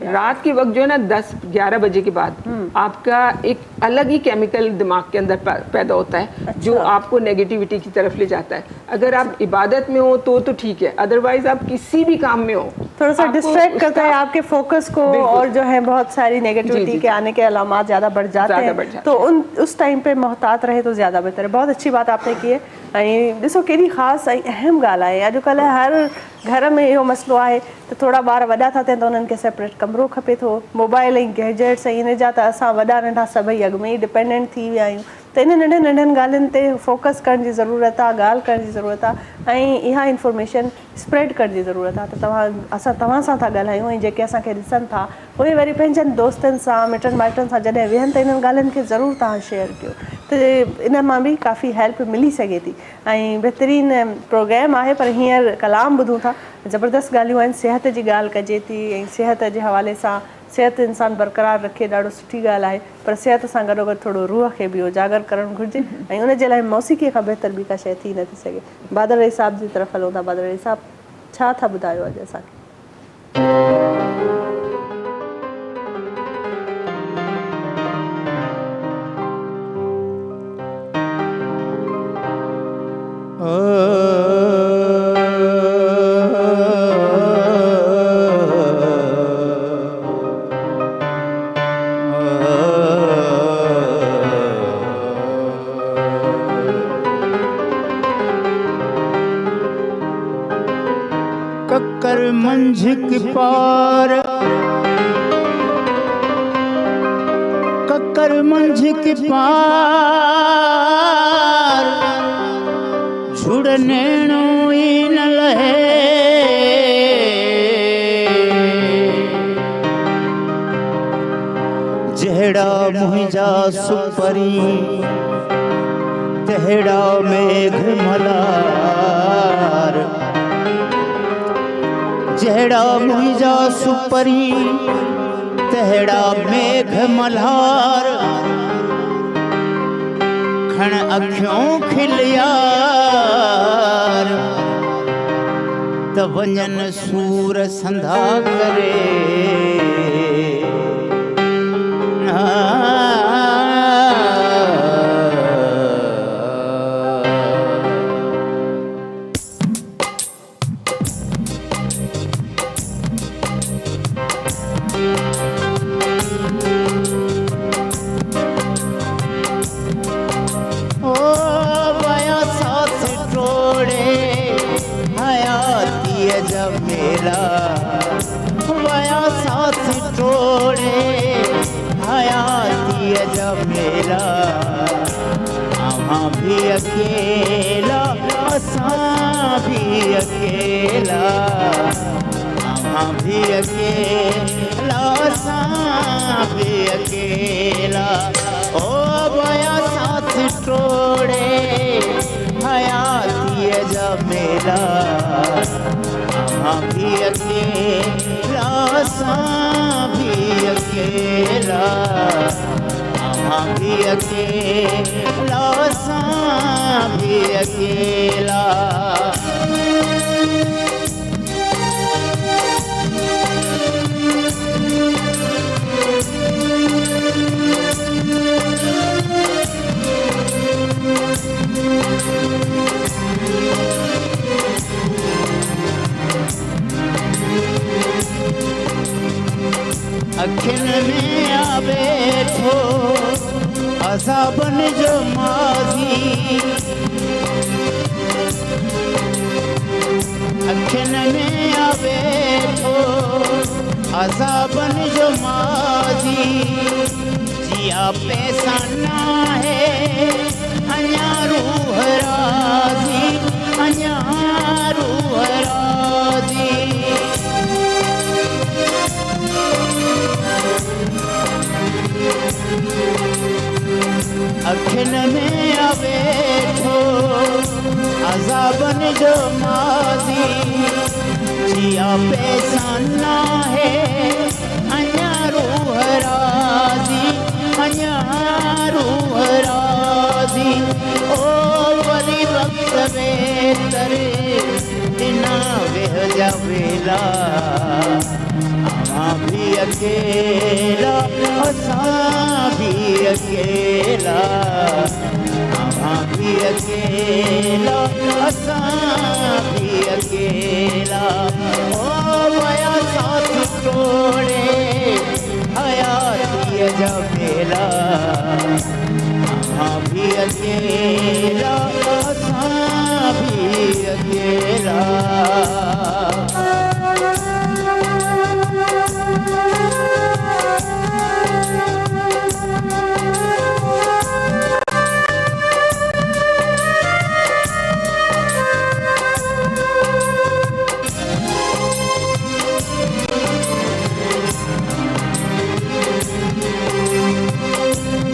रात के वक्त जो है ना 10-11 बजे के बाद आपका एक अलग ही केमिकल दिमाग के अंदर पैदा होता है जो आपको नेगेटिविटी की तरफ ले जाता है। अगर आप इबादत में हो तो ठीक है, अदरवाइज आप किसी भी काम में हो थोड़ा सा डिस्ट्रैक्ट करता है आपके फोकस को, और जो है बहुत सारी नेगेटिविटी के आने के अलामात ज़्यादा बढ़ जाते हैं। तो उस टाइम पे मोहतात रहे तो ज़्यादा बेहतर है। बहुत अच्छी बात आपने की है। ऐं ॾिसो केॾी ख़ासि ऐं अहम ॻाल्हि आहे। अॼुकल्ह हर घर में इहो मसइलो आहे त थोरा ॿार वॾा था थियनि त उन्हनि खे सेपरेट कमिरो खपे थो। मोबाइल ऐं गैजेट्स ऐं इन जा त असां वॾा नंढा सभई अॻु में ई डिपेंडेंट थी विया आहियूं। त इन नंढनि नंढनि ॻाल्हियुनि ते फोकस करण जी ज़रूरत आहे, ॻाल्हि करण जी ज़रूरत आहे, ऐं इहा इंफॉर्मेशन स्प्रेड करण जी ज़रूरत आहे। त असां तव्हां सां था ॻाल्हायूं, ऐं जेके असांखे ॾिसनि था उहे वरी पंहिंजनि दोस्तनि सां, मिटनि माइटनि सां जॾहिं वेहनि त इन्हनि ॻाल्हियुनि खे ज़रूरु तव्हां शेयर कयो, त इन मां बि काफ़ी हेल्प मिली सघे थी। ऐं बहितरीनु प्रोग्राम आहे, पर हींअर कलाम ॿुधूं था, ज़बरदस्त ॻाल्हियूं आहिनि। सिहत जी ॻाल्हि कजे थी, ऐं सिहत जे हवाले सां सिहत इंसान बरक़रार रखे ॾाढो सुठी ॻाल्हि आहे, पर सिहत सां गॾोगॾु थोरो रूह खे बि उजागर करणु घुरिजे, ऐं उन जे लाइ मौसीक़ीअ खां बहितर ॿी का शइ थी नथी सघे। बादल अली साहब जी तरफ़ हलूं था। बादल अली साहब, छा था ॿुधायो अॼु असांखे? कक्कर मंझिक पार, कक्कर मंझिक पार, झुड़नेणो ई न लहे, जहिड़ा मुंहिंजा सुपरी तहिड़ा मेघ मल्हार, जहिड़ा मुंहिंजा सुपरी तहिड़ा मेघ मल्हार, खण अखियों खिल यार, त वञन सूर संधा करे। अकेला असां भी अकेला, असां भी अकेला, असां भी अकेला। ओ बया साथ टोड़े हयाती जा मेला, असां भी अकेला, असां भी अकेला, असां भी अकेला, असां भी अकेला। वेठो अज़ाबन जो माज़ी अखिन में वेठो अज़ाबन जो माज़ी जिया पैसा ना है अञा रूह राज़ी अञा रूह राज़ी अखिन में वेठो अज़ाबन जो माज़ी जिया पैसा ना है अञा रूह राज़ी अञा रूह राज़ी ओ वरी वक्त बेहतर दिना वेह जा वेला असां भी अकेला असां भी अकेला असां भी अकेला असां भी अकेला ओ वया साथ तोड़े हयाती जा मेला असां भी अकेला असां भी अकेला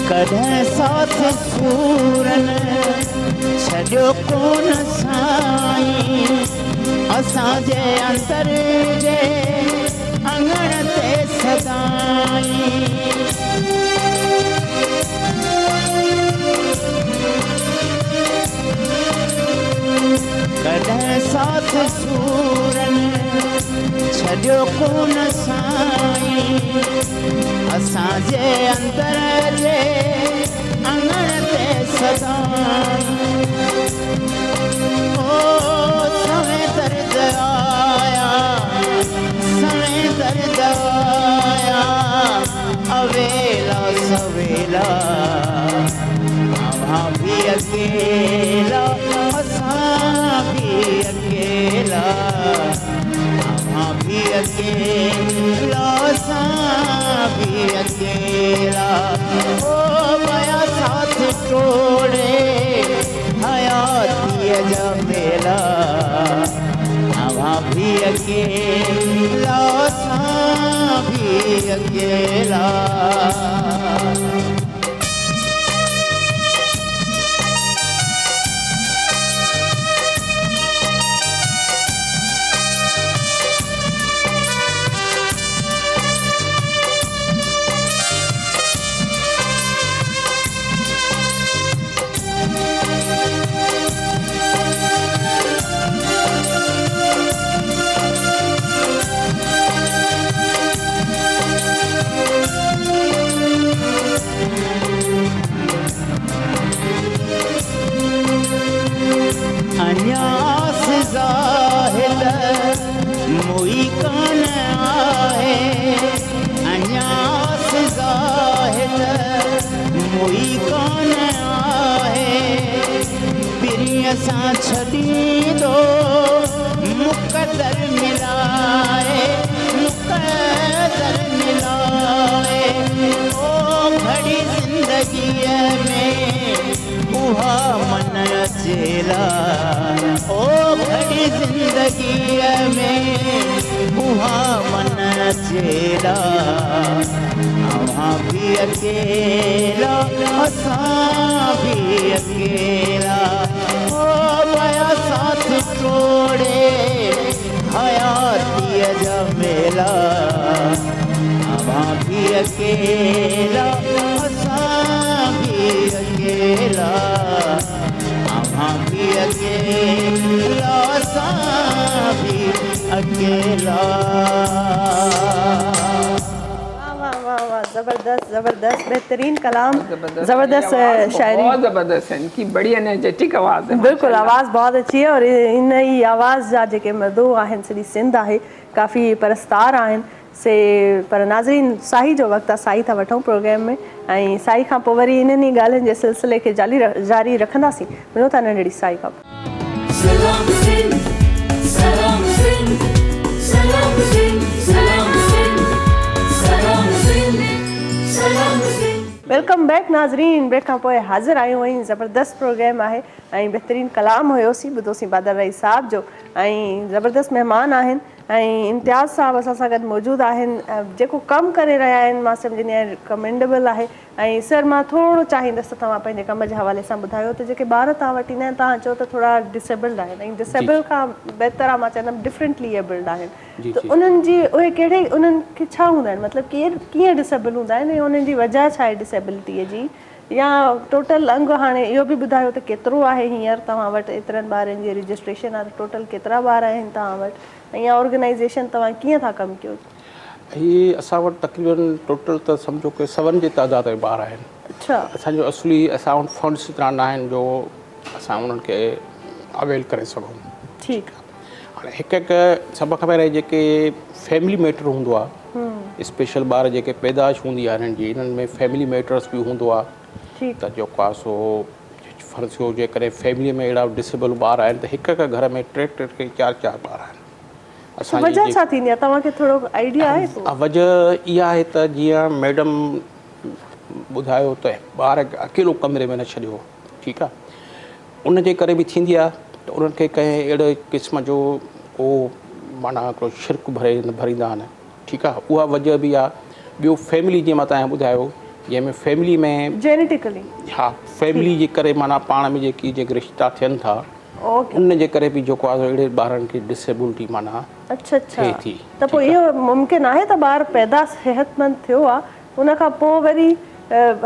कॾहिं साथ सूरन छॾियो कोन साईं असांजे अंदर जे अंगण ते सदाईं कॾहिं साथ सूरन छॾियो कोन साईं असांजे अंदर जे अंगण ते सदाईं ओ सवें दर्द आया सवें दर्द आया अवेला सवेला अवां भी अकेला असां भी अकेला अवां भी अकेला असां भी अकेला ओ वया साथ तोड़े हयाती जा मेला अवां भी अकेला असां भी अकेला अन्यास ज़ाहिद मुई कान आहे अन्यास ज़ाहिद मुई कान आहे पिरीअ सां छॾींदो मुक़दर मिलाए मुक़दर मिलाए ओ घड़ी ज़िंदगीअ में उहा मन अचेला ओ घड़ी ज़िंदगीअ में उहा मन अचेला अवां भी अकेला असां भी अकेला ओ वया साथ तोड़े हयाती जा मेला अवां भी अकेला असां भी अकेला अवां भी अकेला असां भी अकेला वाह वाह वाह जबरदस्त जबरदस्त बेहतरीन कलाम जबरदस्त शायरी बहुत जबरदस्त है इनकी बड़ी एनर्जेटिक आवाज़ है बिल्कुल आवाज़ बहुत अच्छी है और इन ई आवाज़ जा जेके मर्दो आहिनि सॼी सिंध आहे काफ़ी परस्तार आहिनि से पर नाज़रीन साई जो वक़्तु आहे साई था वठूं प्रोग्राम में ऐं साई खां पोइ वरी इन्हनि ई ॻाल्हियुनि जे सिलसिले खे जारी रखंदासीं। वञो था नंढड़ी साई खां। Salam Sindh, Salam Sindh, Salam Sindh, Salam Sindh, Salam Sindh, Salam Sindh. Welcome back नाज़रीन। ब्रेक खां पोइ हाज़िर आहियूं ऐं ज़बरदस्त प्रोग्राम आहे ऐं बहितरीनु कलाम हुयोसीं ॿुधोसीं बादल रई साहब जो ऐं ज़बरदस्त महिमान आहिनि ऐं इम्तियाज़ साहब असां सां गॾु मौजूदु आहिनि जेको कमु करे रहिया आहिनि मां सम्झंदी आहियां कमेंडेबल आहे। ऐं सर मां थोरो चाहींदसि त तव्हां पंहिंजे कम जे हवाले सां ॿुधायो त जेके ॿार तव्हां वटि ईंदा आहिनि तव्हां चओ त थोरा डिसेबल्ड आहिनि ऐं डिसेबल खां बहितर आहे मां चवंदमि डिफरेंटली एबल्ड आहिनि त उन्हनि जी उहे कहिड़े उन्हनि खे छा हूंदा आहिनि मतिलबु कीअं डिसेबल हूंदा आहिनि ऐं उन्हनि जी वजह छा आहे डिसेबिलिटीअ जी या टोटल अंग हाणे इहो बि ॿुधायो त केतिरो आहे हींअर तव्हां वटि एतिरनि ॿारनि जी रजिस्ट्रेशन आहे टोटल केतिरा ॿार आहिनि तव्हां वटि ऐं इहा ऑर्गेनाइज़ेशन तव्हां कीअं था कमु कयो? हीअ असां वटि तक़रीबन टोटल त सम्झो कि 7 जे तादाद में ॿार आहिनि। अच्छा। असांजो असली असां वटि फंड्स एतिरा न आहिनि जो असां उन्हनि खे अवेल करे सघूं। ठीकु आहे। हाणे हिकु सभ खां पहिरीं जेके फैमिली मैटर हूंदो आहे स्पेशल ॿार जेके पैदाइश हूंदी आहे हिननि जी इन्हनि में फैमिली मैटर्स बि हूंदो आहे त जेको आहे सो फ़र्ज़ु हो जेकॾहिं फैमिलीअ में अहिड़ा डिसेबल ॿार आहिनि त हिकु घर में 3 4 ॿार आहिनि। वजह छा थींदी आहे तव्हांखे थोरो आइडिया आहे? वजह इहा आहे त जीअं मैडम ॿुधायो त ॿार अकेलो कमरे में न छॾियो, ठीकु आहे, उन जे करे बि थींदी आहे त उन्हनि खे कंहिं अहिड़े क़िस्म जो को माना हिकिड़ो शिरक भरींदा आहिनि, ठीकु आहे, उहा वजह बि आहे। ॿियो फैमिली जीअं मां तव्हांखे ॿुधायो जंहिंमें फैमिली में जेनेटिकली हा फैमिली जे करे माना पाण में जेके रिश्ता थियनि था उन जे करे बि जेको आहे अहिड़े ॿारनि खे डिसेबिलिटी माना अच्छा थिए थी। त पोइ इहो मुमकिन आहे त ॿारु पैदा सेहतमंद थियो आहे उन खां पोइ वरी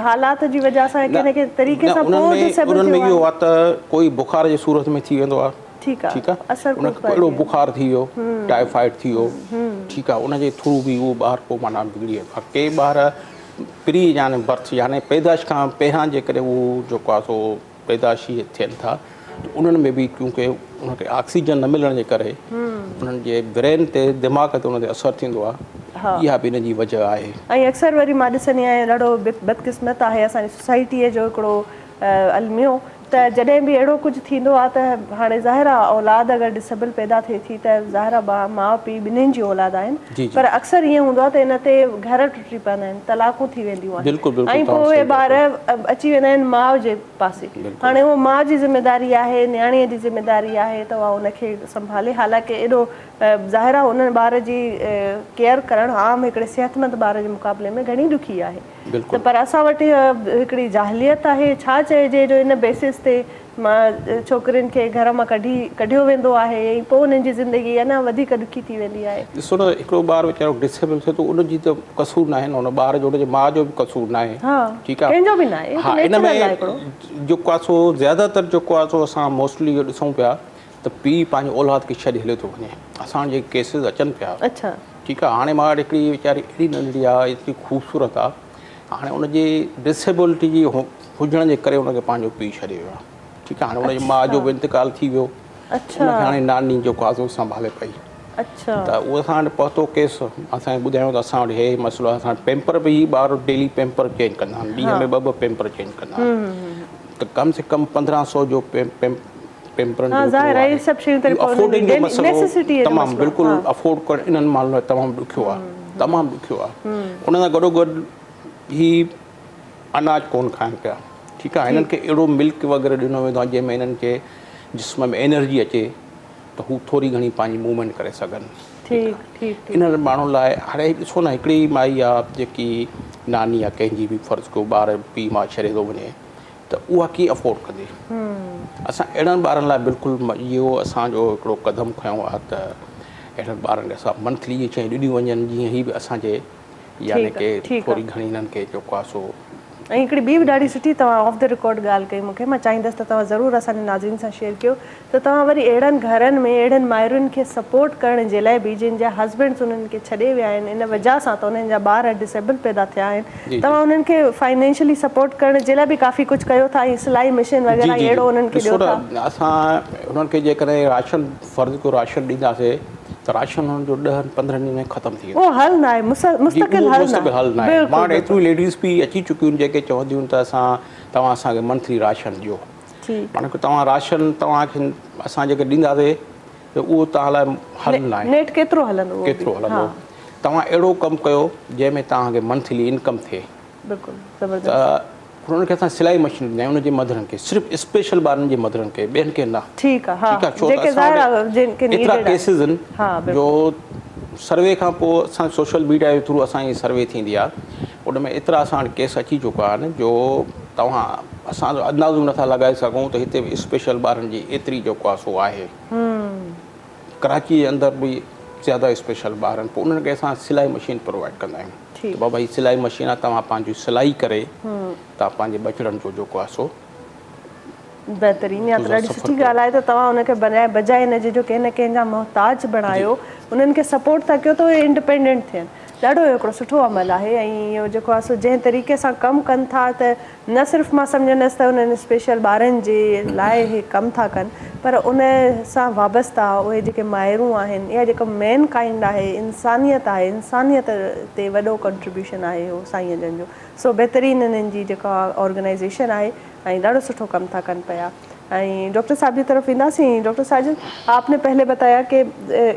हालात जी वजह सां कंहिं तरीक़े सां उन्हनि में इहो आहे त कोई बुखार जे सूरत में थी वेंदो आहे, ठीकु आहे, उनखे अहिड़ो बुखार थी वियो, टाइफाइड थी वियो, ठीकु आहे, उनजे थ्रू बि उहो ॿारु पोइ माना बिगड़ी वेंदो आहे। के ॿार प्री यानी बर्थ यानी पैदाइश खां पहिरां जे करे उहो जेको आहे सो पैदाइशी थियनि था उन्हनि में बि क्योंकि उनखे ऑक्सीजन न मिलण जे करे उन्हनि जे ब्रेन ते दिमाग़ ते उन ते असरु थींदो आहे। इहा बि इन जी वजह आहे। ऐं अक्सर वरी मां ॾिसंदी आहियां ॾाढो बदकिस्मत आहे असांजी सोसाइटीअ जो हिकिड़ो अलमियो त जॾहिं बि अहिड़ो कुझु थींदो आहे त हाणे ज़ाहिर आहे औलाद अगरि डिसेबल पैदा थिए थी त ज़ाहिर आहे माउ पीउ ॿिन्हिनि जी औलाद आहिनि पर अक्सर ईअं हूंदो आहे त इन ते घर टुटी पवंदा आहिनि, तलाक़ूं थी वेंदियूं आहिनि ऐं पोइ उहे ॿार अची वेंदा आहिनि माउ जे पासे। हाणे उहो माउ जी ज़िमेदारी आहे, न्याणीअ जी ज़िमेदारी आहे त उहा उनखे संभाले। हालांकि एॾो ज़ाहिर आहे उन ॿार जी केयर करणु आम हिकिड़े सिहतमंद ॿार जे मुक़ाबले में घणी ॾुखी आहे त पर असां वटि हिकिड़ी जाहिलियत आहे छा चइजे जो इन बेसिस ते मां छोकिरियुनि खे घर मां कढियो वेंदो आहे ऐं पोइ उन्हनि जी ज़िंदगी अञा वधीक ॾुखी थी वेंदी आहे। ॾिसो न हिकिड़ो ॿारु वीचारो डिसेबल थिए थो उनजी त कसूर न आहे न, उन ॿार जो उनजे माउ जो बि कसूर न आहे, ठीकु आहे, कंहिंजो बि न आहे। हा इन में जेको आहे सो ज़्यादातर जेको आहे सो असां मोस्टली इहो ॾिसूं पिया त पीउ पंहिंजे औलाद खे छॾे हले थो वञे, असांजे केसिस अचनि पिया, अच्छा, ठीकु आहे। हाणे मां हिकिड़ी वीचारी एॾी नंढड़ी आहे एतिरी ख़ूबसूरत आहे, हाणे उनजी डिसेबिलिटी जी हुजण जे करे उनखे पंहिंजो पीउ छॾे वियो आहे, ठीकु आहे, हाणे हुनजी माउ जो बि इंतकाल थी वियो, उनखे हाणे नानी जेको आहे संभाले पई। अच्छा त उहो असां वटि पहुतो केस असांखे ॿुधायूं त असां वटि हे मसइलो आहे। असां पेम्पर बि ॿार डेली पेम्पर चेंज कंदा आहिनि, ॾींहं में 2 पेम्पर चेंज कंदा आहिनि त कम से कम 1500 जो पेम्परनि तमामु बिल्कुलु अफोर्ड करणु इन्हनि माण्हुनि लाइ तमामु ॾुखियो आहे, तमामु ॾुखियो आहे। उन सां गॾोगॾु ही अनाज कोन खाइनि पिया, ठीकु आहे, हिननि खे अहिड़ो मिल्क वग़ैरह ॾिनो वेंदो आहे जंहिंमें हिननि खे जिस्म में एनर्जी अचे त हू थोरी घणी पंहिंजी मूवमेंट करे सघनि। इन्हनि माण्हुनि लाइ हाणे ॾिसो न हिकिड़ी माई आहे जेकी नानी आहे कंहिंजी बि फ़र्ज़ु कयो ॿार पीउ मां छॾे थो वञे त उहा कीअं अफोर्ड कंदी। असां अहिड़नि ॿारनि लाइ बिल्कुलु इहो असांजो हिकिड़ो क़दम खयों आहे त अहिड़नि ॿारनि खे असां मंथली इहे शयूं ॾिनियूं वञनि जीअं ही बि असांजे यानी की थोरी घणी हिननि खे जेको आहे सो। ऐं हिकिड़ी ॿी बि ॾाढी सुठी तव्हां ऑफ द रिकॉर्ड ॻाल्हि कई मूंखे, मां चाहींदसि त तव्हां ज़रूरु असांजे नाज़रीन सां शेयर कयो त तव्हां वरी अहिड़नि घरनि में अहिड़नि माइरुनि खे सपोर्ट करण जे लाइ बि जिन जा हस्बैंड्स उन्हनि खे छॾे विया आहिनि इन वजह सां त उन्हनि जा ॿार डिसेबल पैदा थिया आहिनि, तव्हां उन्हनि खे फाइनेंशियली सपोर्ट करण जे लाइ बि काफ़ी कुझु कयो था ऐं सिलाई मशीन वग़ैरह अहिड़ो उन्हनि खे ॾियो था। असां उन्हनि खे जेकॾहिं राशन फ़र्ज़ु को राशन ॾींदासीं त राशन हुननि जो 10-15 ॾींहं में ख़तमु थी वेंदो। वो हल ना आहे, मुस्तकिल हल ना आहे। हल न आहे। बिल्कुलु, मां एतिरियूं बिल्कुलु। लेडीज़ बि अची चुकियूं आहिनि जेके चवंदियूं त तव्हां असांखे मंथली राशन ॾियो। ठीक। माना कि तव्हां राशन तव्हांखे असां जेके ॾींदासीं त उहो तव्हां लाइ हल न आहे। नेट केतिरो हलंदो उहो बि। केतिरो हलंदो। हाँ, तव्हां अहिड़ो कमु कयो जंहिंमें तव्हांखे मंथली इनकम थिए। बिल्कुलु त ज़बरदस्त। हुननि खे असां सिलाई मशीन ॾींदा आहियूं उनजे मदरनि खे, सिर्फ़ु स्पेशल ॿारनि जे मदरनि खे, ॿियनि खे न। ठीकु आहे, ठीकु हा, आहे, छो त जेके असां ज़ाहिर वटि आहे जिनखे एतिरा needed आहे। केसिस आहिनि हाँ, जो बिल्कुलु। सर्वे खां पोइ असां सोशल मीडिया जे थ्रू असांजी सर्वे थींदी आहे, उन में एतिरा असां वटि केस अची चुका आहिनि जो तव्हां असांजो अंदाज़ो नथा लॻाए सघूं त हिते बि स्पेशल ॿारनि जी एतिरी जेको आहे सो आहे। कराची जे अंदरि बि ज़्यादा स्पेशल ॿार आहिनि, पोइ उन्हनि खे असां सिलाई मशीन प्रोवाइड कंदा आहियूं। ठीकु। त बाबा ही सिलाई मशीन आहे, तव्हां पंहिंजी सिलाई करे तव्हां पंहिंजे बचड़नि जो जेको आहे सो बहितरीन, या त ॾाढी सुठी ॻाल्हि आहे त तव्हां हुनखे बजाए हिनजे जो कंहिं न कंहिं जा मोहताज बणायो, उन्हनि खे सपोर्ट था कयो त उहे इंडिपेंडेंट थियनि। ॾाढो हिकिड़ो सुठो अमल आहे। ऐं इहो जेको आहे सो जंहिं तरीक़े सां कमु कनि था त न सिर्फ़ु मां सम्झंदसि त उन्हनि स्पेशल ॿारनि जे लाइ इहे कमु था कनि, पर उन सां वाबस्ता उहे जेके माइरूं आहिनि या जेको मेन काइंड आहे, इंसानियत आहे, इंसानियत ते वॾो कंट्रीब्यूशन आहे उहो साईं जन जो। सो बहितरीनु इन्हनि जी जेका ऑर्गेनाइज़ेशन आहे ऐं ॾाढो सुठो कमु था कनि पिया। एंड डॉक्टर साहब की तरफ ईंदासीं। डॉक्टर साजिद, आपने पहले बताया कि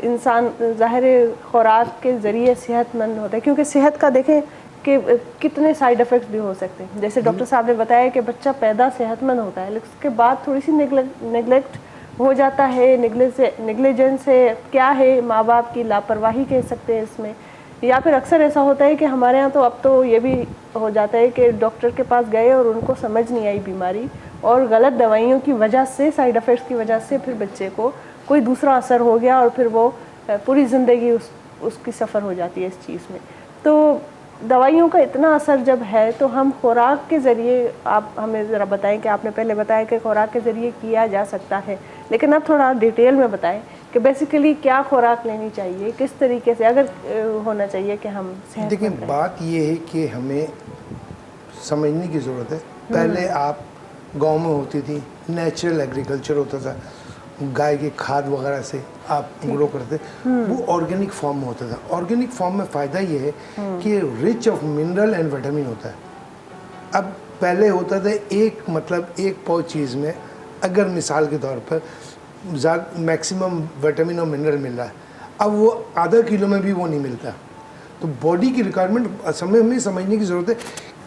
इंसान ज़ाहिर खुराक के ज़रिए सेहतमंद होता है, क्योंकि सेहत का देखें कि कितने साइड इफ़ेक्ट्स भी हो सकते हैं। जैसे डॉक्टर साहब ने बताया कि बच्चा पैदा सेहतमंद होता है, लेकिन उसके बाद थोड़ी सी नेगलेक्ट हो जाता है। नेग्लिजेंस है, क्या है, माँ बाप की लापरवाही कह सकते हैं इसमें, या फिर अक्सर ऐसा होता है कि हमारे यहाँ तो अब तो ये भी हो जाता है कि डॉक्टर के पास गए और उनको समझ नहीं आई बीमारी, और गलत दवाइयों की वजह से, साइड इफ़ेक्ट्स की वजह से फिर बच्चे को कोई दूसरा असर हो गया और फिर वो पूरी ज़िंदगी उसकी सफ़र हो जाती है इस चीज़ में। तो दवाइयों का इतना असर जब है तो हम खुराक के ज़रिए, आप हमें ज़रा बताएं कि आपने पहले बताया कि खुराक के ज़रिए किया जा सकता है, लेकिन आप थोड़ा डिटेल में बताएं कि बेसिकली क्या खुराक लेनी चाहिए, किस तरीके से अगर होना चाहिए कि हम सेहतमंद देखिए, रहें। बात ये है कि हमें समझने की ज़रूरत है। पहले आप गांव में होती थी, नेचुरल एग्रीकल्चर होता था, गाय के खाद वगैरह से आप ग्रो करते, वो ऑर्गेनिक फॉर्म में होता था। ऑर्गेनिक फॉर्म में फ़ायदा ये है कि rich of mineral and vitamin होता है। अब पहले होता था एक पाव चीज़ में अगर मिसाल के तौर पर मैक्सिमम विटामिन और मिनरल मिल रहा है, अब वो आधा किलो में भी वो नहीं मिलता। तो बॉडी की रिक्वायरमेंट हमें समझने की ज़रूरत है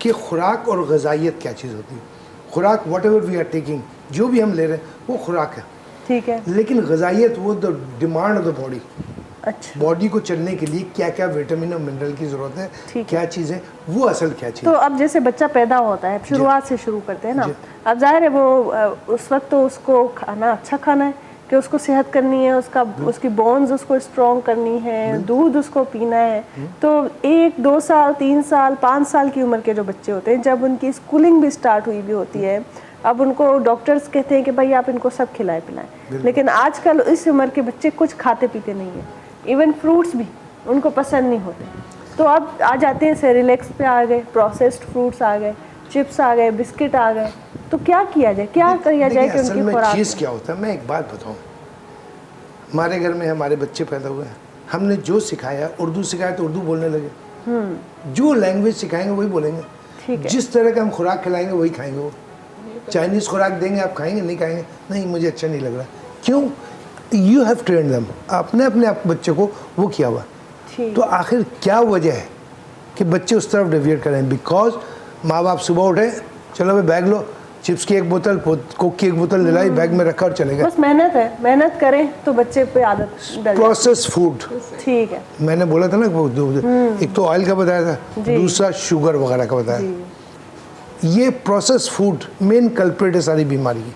कि खुराक और ग़िज़ाइयत क्या चीज़ होती है। खुराक वट एवर वी आर टेकिंग, जो भी हम ले रहे हैं वो खुराक है, ठीक है, लेकिन ग़िज़ाइयत वो the demand of the body. अच्छा, बॉडी को चलने के लिए क्या क्या विटामिन और मिनरल की ज़रूरत है, ठीक क्या चीज़ है, वो असल क्या चीज़ तो है। अब जैसे बच्चा पैदा होता है, शुरुआत से शुरू करते हैं ना, अब जाहिर है वो उस वक्त तो उसको खाना अच्छा खाना है कि उसको सेहत करनी है, उसकी बोन्स उसको स्ट्रॉन्ग करनी है, दूध उसको पीना है। तो 1, 2 साल, 3 साल, 5 साल की उम्र के जो बच्चे होते हैं, जब उनकी स्कूलिंग भी स्टार्ट हुई भी होती है, अब उनको डॉक्टर्स कहते हैं कि भाई आप इनको सब खिलाए पिलाएं, लेकिन आजकल इस उम्र के बच्चे कुछ खाते पीते नहीं हैं, इवन फ्रूट्स भी उनको पसंद नहीं होते। तो अब आ जाते हैं सेरेलेक्स पे आ गए, प्रोसेस्ड फ्रूट्स आ गए, चिप्स आ गए, बिस्किट आ गए। तो क्या किया जाए, क्या किया जाए कि उनकी खुराक चीज़ क्या होता है, मैं एक बात बताऊं। हमारे घर में हमारे बच्चे पैदा हुए हैं, हमने जो सिखाया, उर्दू सिखाया तो उर्दू बोलने लगे, जो लैंग्वेज सिखाएंगे वही बोलेंगे, ठीक है। जिस तरह का हम खुराक खिलाएंगे वही खाएंगे। वो चाइनीज़ खुराक देंगे, आप खाएंगे, नहीं खाएंगे, नहीं मुझे अच्छा नहीं लग रहा। क्यों? यू हैव ट्रेन्ड देम, आपने अपने बच्चे को वो किया हुआ। तो आखिर क्या वजह है कि बच्चे उस तरफ डेविएट करें? बिकॉज माँ बाप सुबह उठे, चलो भाई बैग लो, चिप्स की एक बोतल, कोक की एक बोतल ले लाई, बैग में रखा और चले गए। बस मेहनत है, मेहनत करें तो बच्चे पे आदत डल प्रोसेस फूड, ठीक है, मैंने बोला था ना, एक तो ऑयल का बताया था, दूसरा शुगर वगैरह का बताया। ये प्रोसेस फूड मेन कल्प्रिट है सारी बीमारी की,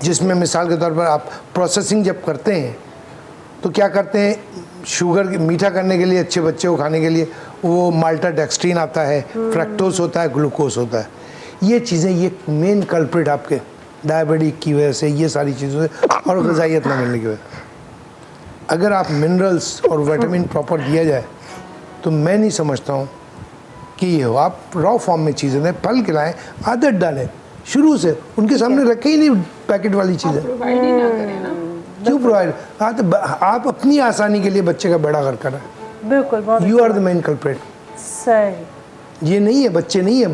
जिसमें मिसाल के तौर पर आप प्रोसेसिंग जब करते हैं तो क्या करते हैं, शुगर मीठा करने के लिए, अच्छे बच्चे को खाने के लिए वो माल्टाडेक्स्ट्रीन आता है, फ्रक्टोज होता है, ग्लूकोज होता है। ये चीज़ें, ये मेन कल्प्रिट आपके डायबिटीज़ की वजह से, ये सारी चीज़ों से, और ग़िज़ाइयत ना मिलने की वजह से। अगर आप मिनरल्स और विटामिन प्रॉपर दिया जाए तो मैं नहीं समझता हूँ कि ये हो। आप रॉ फॉर्म में चीज़ें दें, फल खिलाएं, आदत डालें शुरू से, उनके सामने रखे ही नहीं पैकेट वाली चीज़ें। प्रोवाइड ही ना करें ना, क्यों प्रोवाइड? आप अपनी आसानी के लिए बच्चे का बड़ा घर कर रहे हैं। बिल्कुल, बहुत you are the main culprit. सही। ये नहीं है, बच्चे नहीं है।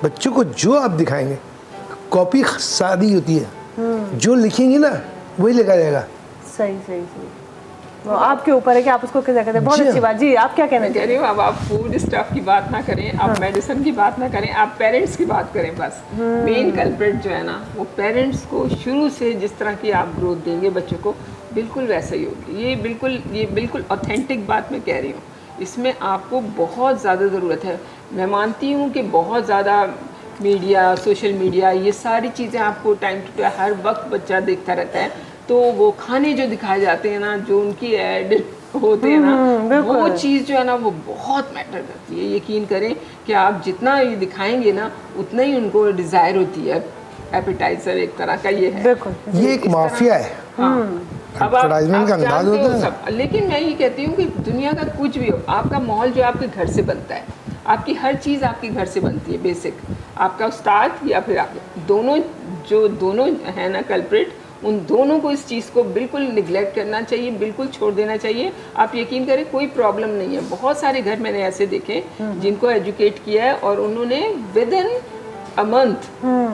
बच्चों को जो आप दिखाएंगे, कॉपी सादी होती है, जो लिखेंगे ना वही लिखा जाएगा। सही सही सही। वो आपके ऊपर है कि आप उसको कैसे कहते हैं। बहुत अच्छी बात। जी, आप क्या कहना मैं कह रही हूँ, अब आप फूड स्टफ की बात ना करें, आप मेडिसिन की बात ना करें, आप पेरेंट्स की बात करें बस। मेन कल्प्रेट जो है ना, वो पेरेंट्स को शुरू से जिस तरह की आप ग्रोथ देंगे बच्चों को, बिल्कुल वैसा ही होगी। ये बिल्कुल ऑथेंटिक बात मैं कह रही हूँ। इसमें आपको बहुत ज़्यादा ज़रूरत है। मैं मानती हूँ कि बहुत ज़्यादा मीडिया, सोशल मीडिया, ये सारी चीज़ें आपको टाइम टू टाइम हर वक्त बच्चा देखता रहता है, तो वो खाने जो दिखाए जाते हैं ना, जो उनकी ऐड होते हैं ना, वो चीज़ जो है ना वो बहुत मैटर करती है। यकीन करें कि आप जितना ये दिखाएंगे ना, उतना ही उनको डिज़ायर होती है। एपेटाइजर एक तरह का ये है। ये एक माफिया है। अब आप जानते हो सब, लेकिन मैं ये कहती हूँ कि दुनिया का कुछ भी हो, आपका माहौल जो आपके घर से बनता है, आपकी हर चीज़ आपके घर से बनती है। बेसिक आपका उस्ताद या फिर आप दोनों है ना कल्प्रिट, उन दोनों को इस चीज़ को बिल्कुल निगलेक्ट करना चाहिए, बिल्कुल छोड़ देना चाहिए। आप यकीन करें, कोई प्रॉब्लम नहीं है। बहुत सारे घर मैंने ऐसे देखे जिनको एजुकेट किया है और उन्होंने विद इन अ मंथ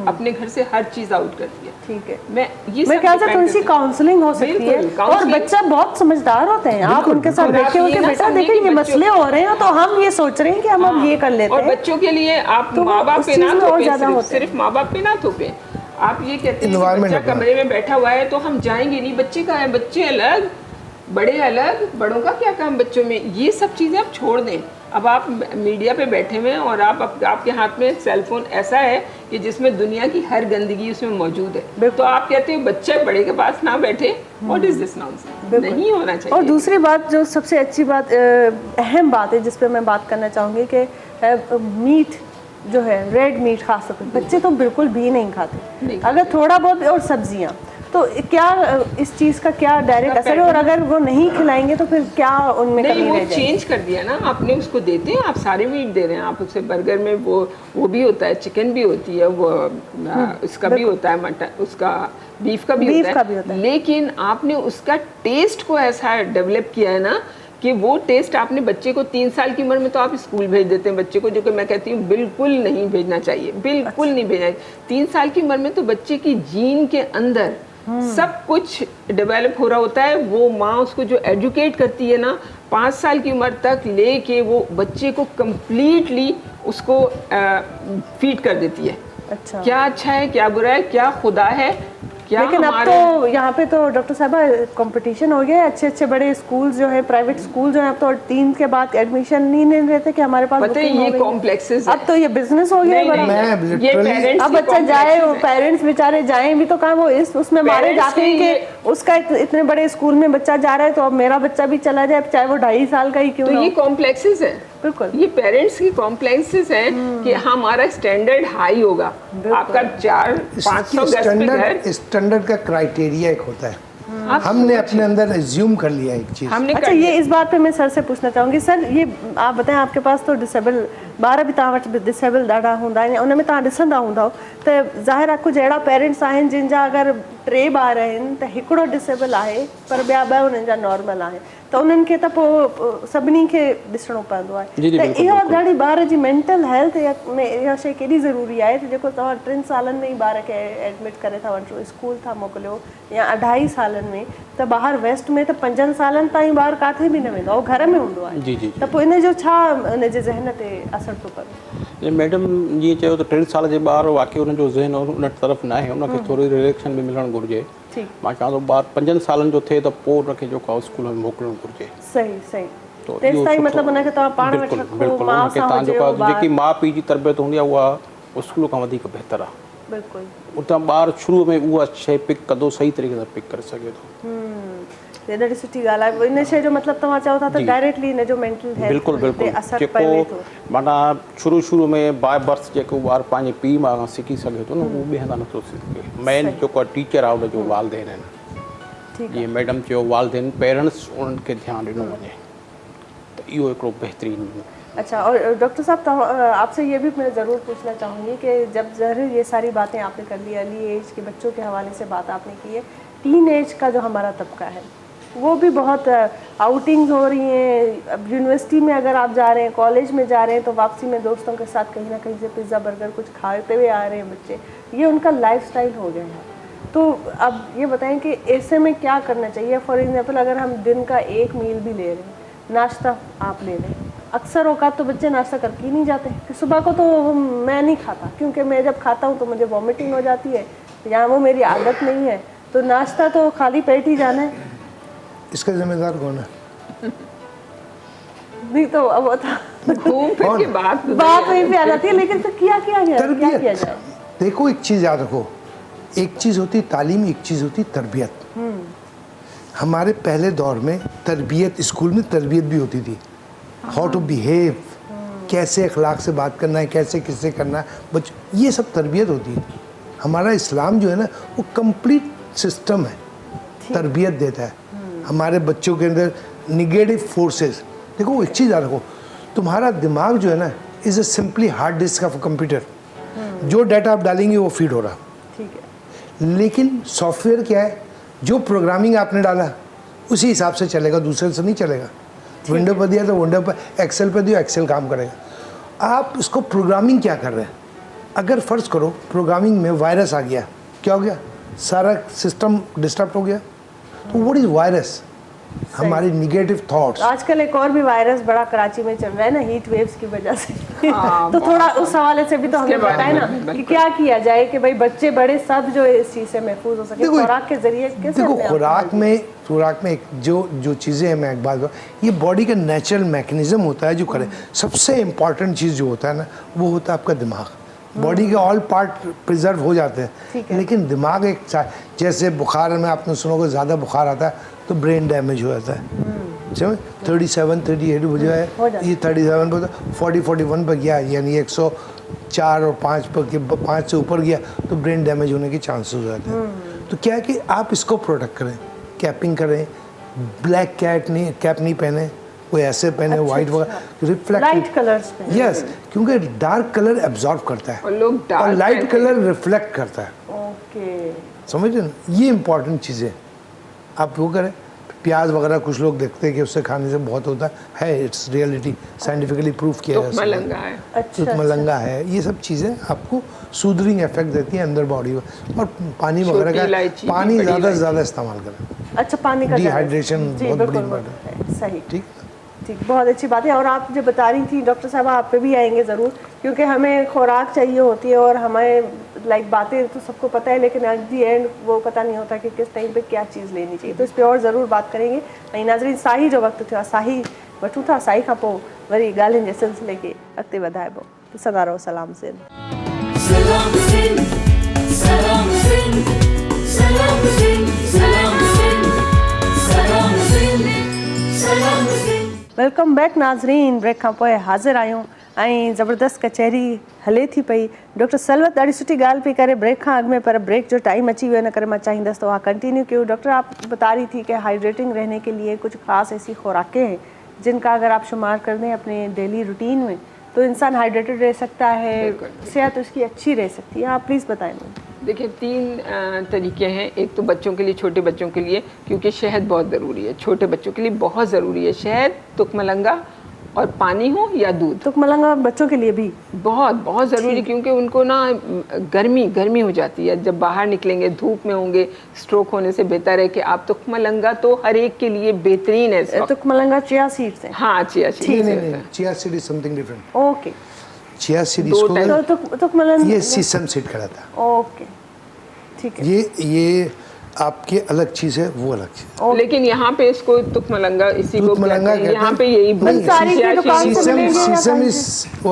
अपने घर से हर चीज़ आउट कर दिया। ठीक है। मैं क्या थोड़ी सी काउंसलिंग हो सकती है, और बच्चा बहुत समझदार होते हैं। आप उनके साथ बैठे हो कि बेटा देखिए ये मसले हो रहे हैं, तो हम ये सोच रहे हैं कि हम अब ये कर लेते हैं। और बच्चों के लिए आप माँ बाप पे ना थोपें, सिर्फ माँ बाप पे ना थोपें। आप ये कहते हैं कि बच्चा कमरे में बैठा हुआ है तो हम जाएंगे नहीं, बच्चे का है, बच्चे अलग, बड़े अलग, बड़ों का क्या काम बच्चों में, ये सब चीज़ें आप छोड़ दें। अब आप मीडिया पे बैठे हुए हैं और आपके हाथ में सेलफोन ऐसा है कि जिसमें दुनिया की हर गंदगी उसमें मौजूद है, तो आप कहते हो बच्चे बड़े के पास ना बैठे। What is this nonsense? नहीं होना चाहिए। और दूसरी बात, जो सबसे अच्छी बात, अहम बात है जिस पे मैं बात करना चाहूँगी कि मीट जो है, रेड मीट खास तौर पर बच्चे तो बिल्कुल भी नहीं खाते। अगर थोड़ा बहुत, और सब्जियाँ, तो क्या इस चीज़ का क्या डायरेक्ट असर है? और अगर वो नहीं खिलाएंगे तो फिर क्या उनमें कमी रह जाएगी? चेंज कर दिया ना आपने, उसको देते हैं, आप सारे मीट दे रहे हैं। आप उसे बर्गर में वो भी होता है, चिकन भी होती है, वो उसका भी होता है, मटन, उसका बीफ का भी होता है, लेकिन आपने उसका टेस्ट को ऐसा डेवलप किया है ना कि वो टेस्ट आपने बच्चे को 3 साल की उम्र में तो आप स्कूल भेज देते हैं बच्चे को, जो कि मैं कहती हूँ बिल्कुल नहीं भेजना चाहिए, बिल्कुल नहीं भेजना चाहिए। 3 साल की उम्र में तो बच्चे की जीन के अंदर सब कुछ डेवलप हो रहा होता है। वो माँ उसको जो एजुकेट करती है ना, 5 साल की उम्र तक लेके वो बच्चे को कंप्लीटली उसको फीड कर देती है। अच्छा, क्या अच्छा है, क्या बुरा है, क्या खुदा है, क्या। लेकिन अब तो यहाँ पे तो डॉक्टर साहबा कंपटीशन हो गया है। अच्छे अच्छे बड़े स्कूल जो है, प्राइवेट स्कूल जो है, अब तो 3 के बाद एडमिशन नहीं रहते कि हमारे पास पता है, ये कॉम्प्लेक्सेस, अब तो ये बिजनेस हो गया है बड़ा। अब बच्चा जाए, पेरेंट्स बेचारे जाएं भी तो कहाँ, वो उसमें मारे जाते हैं कि उसका इतने बड़े स्कूल में बच्चा जा रहा है तो अब मेरा बच्चा भी चला जाए, चाहे वो 2.5 साल का ही क्यों ना हो। ये कॉम्प्लेक्सेस है, बिल्कुल ये पेरेंट्स की कॉम्प्लेक्सेस हैं कि हमारा स्टैंडर्ड हाई होगा। आपका 400-500 गज पे घर, स्टैंडर्ड का क्राइटेरिया एक होता है, हमने अपने अंदर एज्यूम कर लिया एक चीज। अच्छा, ये इस बात पे मैं सर से पूछना चाहूँगी। सर, ये आप बताएं, आपके पास तो डिसेबल 12 भी तव्हां वटि डिसेबल ॾाढा हूंदा आहिनि, उन में तव्हां ॾिसंदा हूंदव त ज़ाहिर आहे कुझु अहिड़ा पेरेंट्स आहिनि जिन जा अगरि 3 ॿार आहिनि त हिकिड़ो डिसेबल आहे पर ॿिया 2 उन्हनि जा नॉर्मल आहिनि, त उन्हनि खे त पोइ सभिनी खे ॾिसणो पवंदो आहे। त इहो ॾाढी ॿार जी मेंटल हेल्थ में इहा शइ केॾी ज़रूरी आहे त जेको तव्हां 3 सालनि में ई ॿार खे एडमिट करे था वठो, स्कूल था मोकिलियो, या 2.5 सालनि में, त ॿाहिरि वेस्ट में त 5 सालनि ताईं ॿारु किथे बि न वेंदो आहे, उहो घर में हूंदो आहे। त पोइ इन जो छा उन जे ज़हन ते असरु थो पए? मैडम जीअं चयो त 3 साल जे ॿार वाक़ई हुननि जो ज़हन उन तरफ़ न आहे, हुनखे थोरी रिलेक्शन बि मिलणु घुरिजे। मां चवां थो ॿारु 5 सालनि जो थिए त पोइ हुनखे जेको आहे स्कूल में मोकिलणु घुरिजे। सही सही। तेसिताईं मतिलबु हुनखे तव्हां पाण वटि रखो, माउ सां हुजे, जेकी माउ पीउ जी तरबियत हूंदी आहे उहा स्कूल खां वधीक बहितर आहे। बिल्कुलु, उतां ॿारु शुरू में उहा शइ पिक कंदो, सही तरीक़े सां पिक करे सघे थो। ये ॾाढी सुठी ॻाल्हि आहे। इन शइ जो मतिलबु तव्हां चओ था त डायरेक्टली इन जो मेंटल हेल्थ ते असरु पए थो। माना शुरू में बाय बर्थ जेको ॿारु पंहिंजे पीउ मां सिखी सघे थो न, उहो ॿिए हंधा नथो सिखे। मेन जेको आहे टीचर आहे, उनजो वालदेन आहिनि। जीअं मैडम चयो, वालदेन पेरेंट्स उन्हनि खे ध्यानु ॾिनो वञे त इहो हिकिड़ो बहितरीनु। अच्छा, और डॉक्टर साहब आपसे ये भी मैं ज़रूर पूछना चाहूँगी कि जब ज़रूर ये सारी बातें आपने कर ली, अर्ली एज के बच्चों के हवाले से बात आपने की है, टीन एज का जो हमारा तबका है वो भी बहुत आउटिंग्स हो रही हैं। अब यूनिवर्सिटी में अगर आप जा रहे हैं, कॉलेज में जा रहे हैं, तो वापसी में दोस्तों के साथ कहीं ना कहीं से पिज़्ज़ा बर्गर कुछ खाते हुए आ रहे हैं बच्चे, ये उनका लाइफस्टाइल हो गया है। तो अब ये बताएं कि ऐसे में क्या करना चाहिए। फॉर एग्जांपल अगर हम दिन का एक मील भी ले रहे हैं, नाश्ता आप ले रहे हैं, अक्सर औकात तो बच्चे नाश्ता करके ही नहीं जाते कि सुबह को तो मैं नहीं खाता क्योंकि मैं जब खाता हूँ तो मुझे वॉमिटिंग हो जाती है, या वो मेरी आदत नहीं है, तो नाश्ता तो खाली पेट ही जाना है। इसका जिम्मेदार कौन है? नहीं तो अब वो था घूम फिर के बात वहीं पे आ जाती है, लेकिन फिर क्या किया गया, क्या किया तरबियत। जाए? देखो एक चीज़ याद रखो, एक चीज़ होती तालीम, एक चीज़ होती तरबियत। हमारे पहले दौर में तरबियत, स्कूल में तरबियत भी होती थी, हाउ टू बिहेव, कैसे अखलाक से बात करना है, कैसे किससे करना है, बच्चों ये सब तरबियत होती है। हमारा इस्लाम जो है ना वो कंप्लीट सिस्टम है, तरबियत देता है हमारे बच्चों के अंदर निगेटिव फोर्सेस। देखो एक चीज़ याद रखो, तुम्हारा दिमाग जो है ना is a simply hard disk of computer, जो डाटा आप डालेंगे वो फीड हो रहा। ठीक है, लेकिन सॉफ्टवेयर क्या है, जो प्रोग्रामिंग आपने डाला उसी हिसाब से चलेगा, दूसरे से नहीं चलेगा। विंडो पर दिया तो विंडो पर, एक्सेल पर दिया एक्सेल काम करेगा। आप इसको प्रोग्रामिंग क्या कर रहे हैं? अगर फ़र्ज़ करो प्रोग्रामिंग में वायरस आ गया, क्या हो गया? सारा सिस्टम डिस्टर्ब हो गया। तो व्हाट इज़ वायरस? हमारी निगेटिव थॉट्स। आजकल एक और भी वायरस बड़ा कराची में चल रहा है ना, हीट वेव्स की वजह से। तो थोड़ा उस हवाले से भी तो हमें बताए ना कि क्या किया जाए कि भाई बच्चे बड़े सब जो इस चीज़ से महफूज हो सके, खुराक के जरिए कैसे? देखो खुराक में एक जो चीज़ें हैं, मैं एक बात बताऊँ, ये बॉडी का नेचुरल मैकेनिज्म होता है जो करे। सबसे इम्पॉर्टेंट चीज़ जो होता है ना वो होता है आपका दिमाग। बॉडी के ऑल पार्ट प्रिजर्व हो जाते हैं, लेकिन दिमाग एक, जैसे बुखार में आपने सुनोगे ज़्यादा बुखार आता है तो ब्रेन डैमेज हो जाता है। समझ 37-38 हो जाए, ये 37 पर 40-41 पर गया, यानी 104 और 5 पर 5 से ऊपर गया तो ब्रेन डैमेज होने के चांसेस हो जाते हैं। तो क्या है कि आप इसको प्रोटेक्ट करें, कैपिंग करें, ब्लैक कैप नहीं पहने, कोई ऐसे पहने वाइट वगैरह, रिफ्लेक्ट लाइट कलर्स पे। यस, क्योंकि डार्क कलर एब्जॉर्ब करता है और लाइट कलर रिफ्लेक्ट करता है। ओके, समझ रहे ना, ये इंपॉर्टेंट चीज़ें आप वो करें। प्याज वगैरह कुछ लोग देखते हैं कि उससे खाने से बहुत होता है, इट्स रियलिटी, साइंटिफिकली प्रूफ किया है। तुकमलंगा है, तुकमलंगा है, ये सब चीज़ें आपको सूदरिंग इफेक्ट देती हैं अंदर बॉडी में। और पानी वगैरह का, पानी ज़्यादा से ज़्यादा इस्तेमाल करें। अच्छा, पानी का डिहाइड्रेशन बहुत बड़ी बात है। सही, ठीक, बहुत अच्छी बात है। और आप जो बता रही थी डॉक्टर साहब, आप पे भी आएंगे ज़रूर, क्योंकि हमें खुराक चाहिए होती है और हमें लाइक बातें तो सबको पता है, लेकिन एट दी एंड वो पता नहीं होता कि किस टाइम पे क्या चीज़ लेनी चाहिए। तो इस पर और ज़रूर बात करेंगे। ऐं नाज़रीन, साही जो वक़्तु थियो, साही वठूं था, साही खां पोइ वरी ॻाल्हियुनि जे सिलसिले खे अॻिते वधाइबो। ॾिसंदा रहो सलाम सिंध। सलाम सिंध, सलाम सिंध, सलाम सिंध, सलाम सिंध, सलाम सिंध, सलाम सिंध। वेलकम बैक नाज़रीन। ब्रेक खां पोइ हाज़िर आहियूं ऐं ज़बरदस्त कचहरी हले थी पई। डॉक्टर सलवत ॾाढी सुठी ॻाल्हि पई करे ब्रेक खां अॻु में, पर ब्रेक जो टाइम अची वियो, इन करे मां चाहींदसि तो वहाँ कंटिन्यू कयो। डॉक्टर, आप बता रही थी कि हाइड्रेटिंग रहने के लिए कुछ ख़ास ऐसी खुराकें हैं जिनका अगर आप शुमार कर दें अपने डेली रूटीन में तो इंसान हाइड्रेटेड रह सकता है, सेहत उसकी अच्छी रह सकती है। आप प्लीज़ बताएं मुझे। देखिए, 3 तरीके हैं। एक तो बच्चों के लिए, छोटे बच्चों के लिए, क्योंकि शहद बहुत ज़रूरी है, छोटे बच्चों के लिए बहुत ज़रूरी है शहद, तुकमलंगा और पानी हो या दूध। तुकमलंगा बच्चों के लिए भी बहुत ज़रूरी, क्योंकि उनको ना गर्मी हो जाती है, जब बाहर निकलेंगे धूप में होंगे, स्ट्रोक होने से बेहतर है कि आप तुकमलंगा तो हर एक के लिए बेहतरीन है। तुकमलंगा चिया सीड्स हैं। हाँ, चिया सीड्स। नहीं, chia seed is something different. Okay, chia seed इसको तो तुकमलंगा ये सीसम सीड कहलाता है। ओके, ठीक है। ये आपकी अलग चीज़ है, वो अलग चीज़ है। लेकिन यहाँ पे इसको तुकमलंगा, इसी को तुकमलंगा कहते हैं, यहाँ पे यही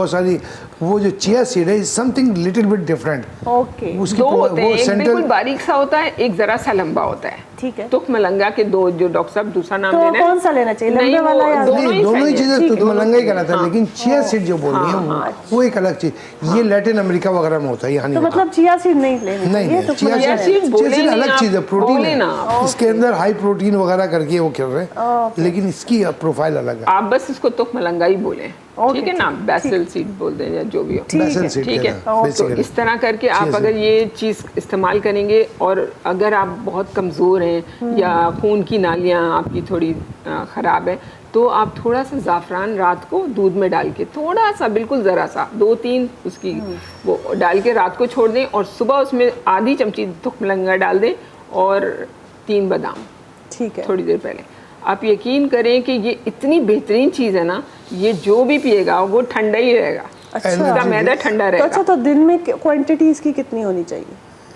सारी वो जो चिया सीड है something little bit different. Okay, दो होते हैं, एक बिल्कुल बारीक सा होता है, एक जरा सा लंबा होता है। ठीक है। तुकमलंगा के दो, जो डॉक्टर साहब दूसरा नाम तो देना है, कौन सा लेना चाहिए, लंबे वाला या दोनों ही चीज़ें तुकमलंगा ही कहलाता है, लेकिन चिया सीड जो बोल रही है वो एक अलग चीज़। ये लैटिन अमेरिका वगैरह में होता है, यहाँ तो मतलब चिया सीड नहीं लेनी चाहिए। चिया सीड अलग चीज़ है, प्रोटीन है इसके अंदर, हाई प्रोटीन वगैरह करके वो कर रहे हैं, लेकिन इसकी प्रोफाइल अलग है। आप बस इसको तुकमलंगा ही बोलें। ठीक है ना, बैसल सीड बोलते हैं या जो भी हो, Basil seed ठीक है। कहते हैं, तो basically। इस तरह करके आप Chia अगर ये चीज़ इस्तेमाल करेंगे, और अगर आप बहुत कमज़ोर हैं या खून की नालियाँ आपकी थोड़ी ख़राब है, तो आप थोड़ा सा ज़ाफ़रान रात को दूध में डाल के, थोड़ा सा, बिल्कुल ज़रा सा, 2-3 उसकी वो डाल के रात को छोड़ दें, और सुबह उसमें आधी चमची तुखमलंगा डाल दें और 3 बादाम ठीक है। थोड़ी देर पहले। आप यकीन करें कि ये इतनी बेहतरीन चीज़ है ना, ये जो भी पिएगा वो ठंडा ही रहेगा, उसका मैदा ठंडा तो रहेगा। अच्छा, तो दिन में क्वांटिटी इसकी कितनी होनी चाहिए?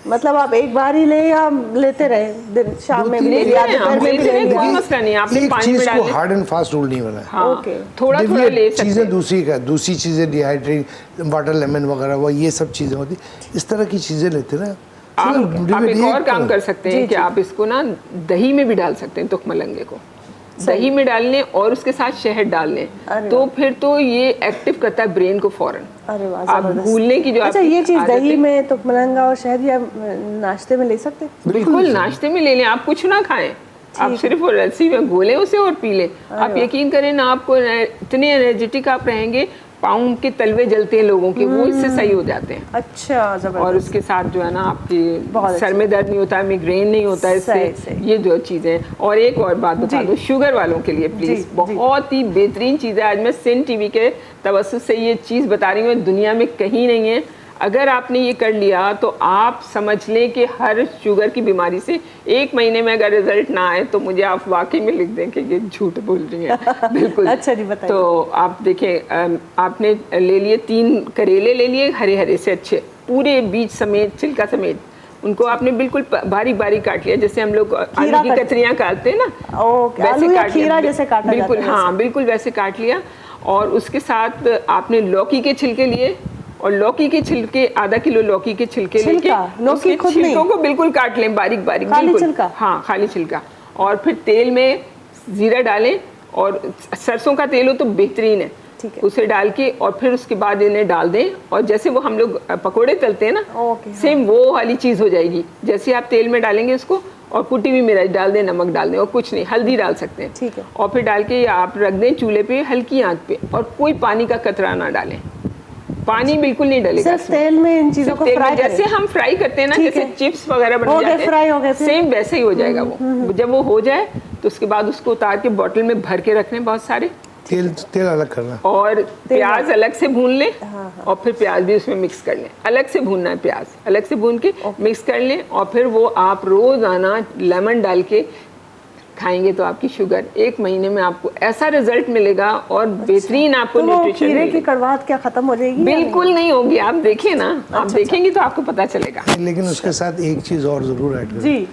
मतलब आप एक बार ही ले या लेते रहे, दिन शाम में भी ले लिया, दोपहर में भी ले लिया? कोई मसला नहीं, आपने एक पानी में चीज डाल को दिया। हार्ड एंड फास्ट रूल नहीं बना है। हाँ, ओके। थोड़ा थोड़ा ले सकते चीज़ें हैं। दूसरी चीज़ें डिहाइड्रेट वाटर लेमन वगैरह वो ये सब चीज़ें होती, इस तरह की चीज़ें लेते ना। आप एक और काम कर सकते हैं कि आप इसको ना दही में भी डाल सकते हैं, तुखमलंगे को दही में डाल लें और उसके साथ शहद डाल लें, तो फिर तो ये एक्टिव करता है ब्रेन को फौरन। अरे वाह, आप जबरदस्त। भूलने की जो अच्छा, आपकी ये चीज़ आदत दही है, में तुखमलंगा और शहद या नाश्ते में ले सकते हैं? बिल्कुल नाश्ते में ले लें, आप कुछ ना खाएं, आप सिर्फ वो लस्सी में घोलें उसे और पी लें। आप यकीन करें ना, आपको इतने एनर्जेटिक आप रहेंगे, पाँव के तलवे जलते हैं लोगों के, वो इससे सही हो जाते हैं। अच्छा, जबरदस्त। और उसके साथ जो है ना, आपकी बहुत सर में दर्द नहीं होता है, मिग्रेन नहीं होता है सही, इससे। सही। ये जो चीज़ें हैं। और एक और बात बता दूं शुगर वालों के लिए प्लीज़, बहुत ही बेहतरीन चीज़ है। आज मैं सिन टीवी के तवज्जुह से ये चीज़ बता रही हूँ, दुनिया में कहीं नहीं है। अगर आपने ये कर लिया तो आप समझ लें कि हर शुगर की बीमारी से 1 महीने में अगर रिजल्ट ना आए तो मुझे आप वाकई में लिख दें कि ये झूठ बोल रही हैं। बिल्कुल। अच्छा जी, बताइए। तो आप देखें, आपने ले लिए 3 करेले ले लिए, हरे हरे से अच्छे, पूरे बीज समेत, छिलका समेत, उनको आपने बिल्कुल बारीक बारीक काट लिया, जैसे हम लोग आलू की कतरियाँ काटते हैं ना, ओके, आलू या खीरा जैसे काटा जाता है बिल्कुल, वैसे। हाँ बिल्कुल वैसे काट लिया। और उसके साथ आपने लौकी के छिलके लिए, और लौकी के छिलके, आधा किलो लौकी के छिलके लेके लौकी उसके खुद नहीं? छिलकों को बिल्कुल काट लें बारीक बारीक, खाली बिल्कुल। छिलका? हाँ, खाली छिलका। और फिर तेल में जीरा डालें, और सरसों का तेल हो तो बेहतरीन है, ठीक है। उसे डाल के और फिर उसके बाद इन्हें डाल दें, और जैसे वो हम लोग पकोड़े तलते हैं ना, ओके, हाँ। सेम वो वाली चीज़ हो जाएगी। जैसे आप तेल में डालेंगे उसको, और कुटी हुई मिर्च डाल दें, नमक डाल दें, और कुछ नहीं, हल्दी डाल सकते हैं, ठीक है। और फिर डाल के आप रख दें चूल्हे पे हल्की आंच पे, और कोई पानी का कतरा ना डालें, पानी बिल्कुल नहीं डलेगा सिर्फ इसमें। तेल में इन चीज़ों सिर्फ को तेल में, फ्राई जैसे करें? हम फ्राई करते हैं ना, ठीक जैसे है। चिप्स वगैरह हो बन गए, जाते फ्राई हो गए हैं, फिर? सेम वैसे ही हो जाएगा वो। जब वो हो जाए तो उसके बाद उसको उतार के बॉटल में भर के रखने, बहुत सारे, तेल अलग करना, और प्याज अलग से भून लें, और फिर प्याज भी उसमें मिक्स कर लें, अलग से भूनना है प्याज, अलग से भून के मिक्स कर लें, और फिर वो आप रोज़ाना लेमन डाल के खाएंगे तो आपकी शुगर 1 महीने में आपको ऐसा रिजल्ट मिलेगा, और बेहतरीन आपको तो वो न्यूट्रिशन खीरे की मिलेगा। कड़वाहट क्या खत्म हो जाएगी? बिल्कुल नहीं होगी, आप देखिए ना, आप देखेंगे तो आपको पता चलेगा। लेकिन उसके साथ एक चीज़ और ज़रूर ऐड करें। जी,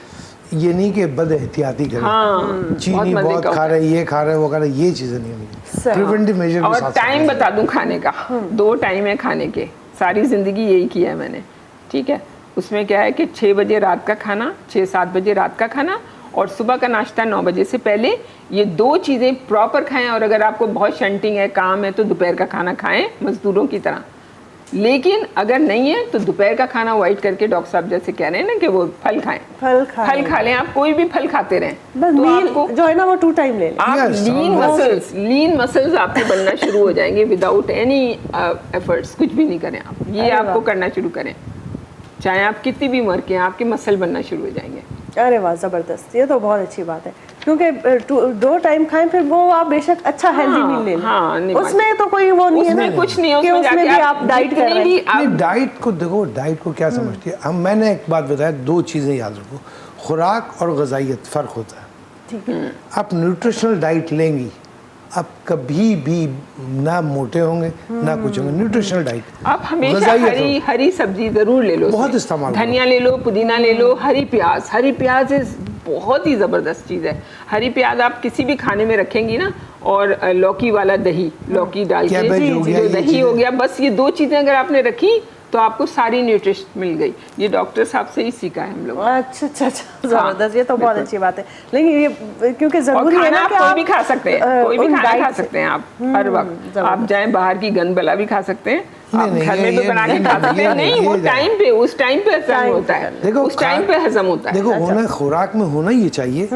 ये नहीं कि बद एहतियाती करें, हाँ, चीनी मजे बहुत का खा होता है। रहे हैं, ये खा रहे हैं, वो खा रहे हैं, ये चीज़ें नहीं होनी। सही। प्रिवेंटिव मेजर के और साथ टाइम बता दूं खाने का, 2 टाइम है खाने के, सारी ज़िंदगी यही किया है मैंने, ठीक है। उसमें क्या है कि 6 बजे रात का खाना, 6-7 बजे रात का खाना, और सुबह का नाश्ता 9 बजे से पहले, ये 2 चीज़ें प्रॉपर खाएं। और अगर आपको बहुत शंटिंग है, काम है, तो दोपहर का खाना खाएं मजदूरों की तरह। लेकिन अगर नहीं है तो दोपहर का खाना अवॉइड करके, डॉक्टर साहब जैसे कह रहे हैं ना कि वो फल खाएं, फल खा लें, आप कोई भी फल खाते रहें, बस तो मील आपको जो है ना वो 2 टाइम ले लें। आप Yes, लीन मसल्स आपके बनना शुरू हो जाएंगे विदाउट एनी एफर्ट्स, कुछ भी नहीं करें आप, ये अरे आपको वाह। करना शुरू करें, चाहे आप कितनी भी उम्र के हैं, आपके मसल बनना शुरू हो जाएंगे। अरे वाह, ज़बरदस्त, ये तो बहुत अच्छी बात है, क्योंकि 2 टाइम खाएं, फिर वो आप बेशक अच्छा हेल्दी मील ले लें। हाँ, नहीं, उसमें तो कोई वो नहीं है ना, उसमें कुछ नहीं है, कि उसमें भी आप डाइट कर रहे हैं। नहीं, डाइट को देखो, डाइट को क्या समझती है हम। मैंने एक बात बताया, 2 चीज़ें याद रखो, खुराक और ग़िज़ाइयत, फ़र्क होता है। ठीक है। आप न्यूट्रिशनल डाइट लेंगी, आप कभी भी ना मोटे होंगे ना कुछ होंगे। न्यूट्रिशनल डाइट, आप हमेशा ग़िज़ाइयत हरी सब्जी जरूर ले लो, बहुत उसमें। इस्तेमाल करो। धनिया ले लो, पुदीना ले लो, हरी प्याज बहुत ही ज़बरदस्त चीज़ है। हरी प्याज आप किसी भी खाने में रखेंगी ना, और लौकी वाला दही, लौकी डाल के कैबेज हो गया, जो ये दही चीज़ें। हो गया, बस ये 2 चीज़ें अगर आपने रखी तो आपको सारी न्यूट्रिशन मिल गई। ये डॉक्टर साहब से ही सीखा है हम लोग। अच्छा, ज़बरदस्त, ये तो बहुत अच्छी बात है। लेकिन ये क्योंकि और ज़रूरी है खाना ना आप कि कोई भी खा सकते हैं, कोई भी उन खाना खा डाइट से- सकते हैं आप, हर वक्त आप चाहे बाहर की गंद बला भी खा सकते हैं, आप नहीं, घर में ये भी बना के खा सकते हैं। ये नहीं, वो ये टाइम पे, उस टाइम पे हजम टाइम होता पे है, देखो, उस टाइम पे हजम होता है। देखो होना, खुराक में होना ये चाहिए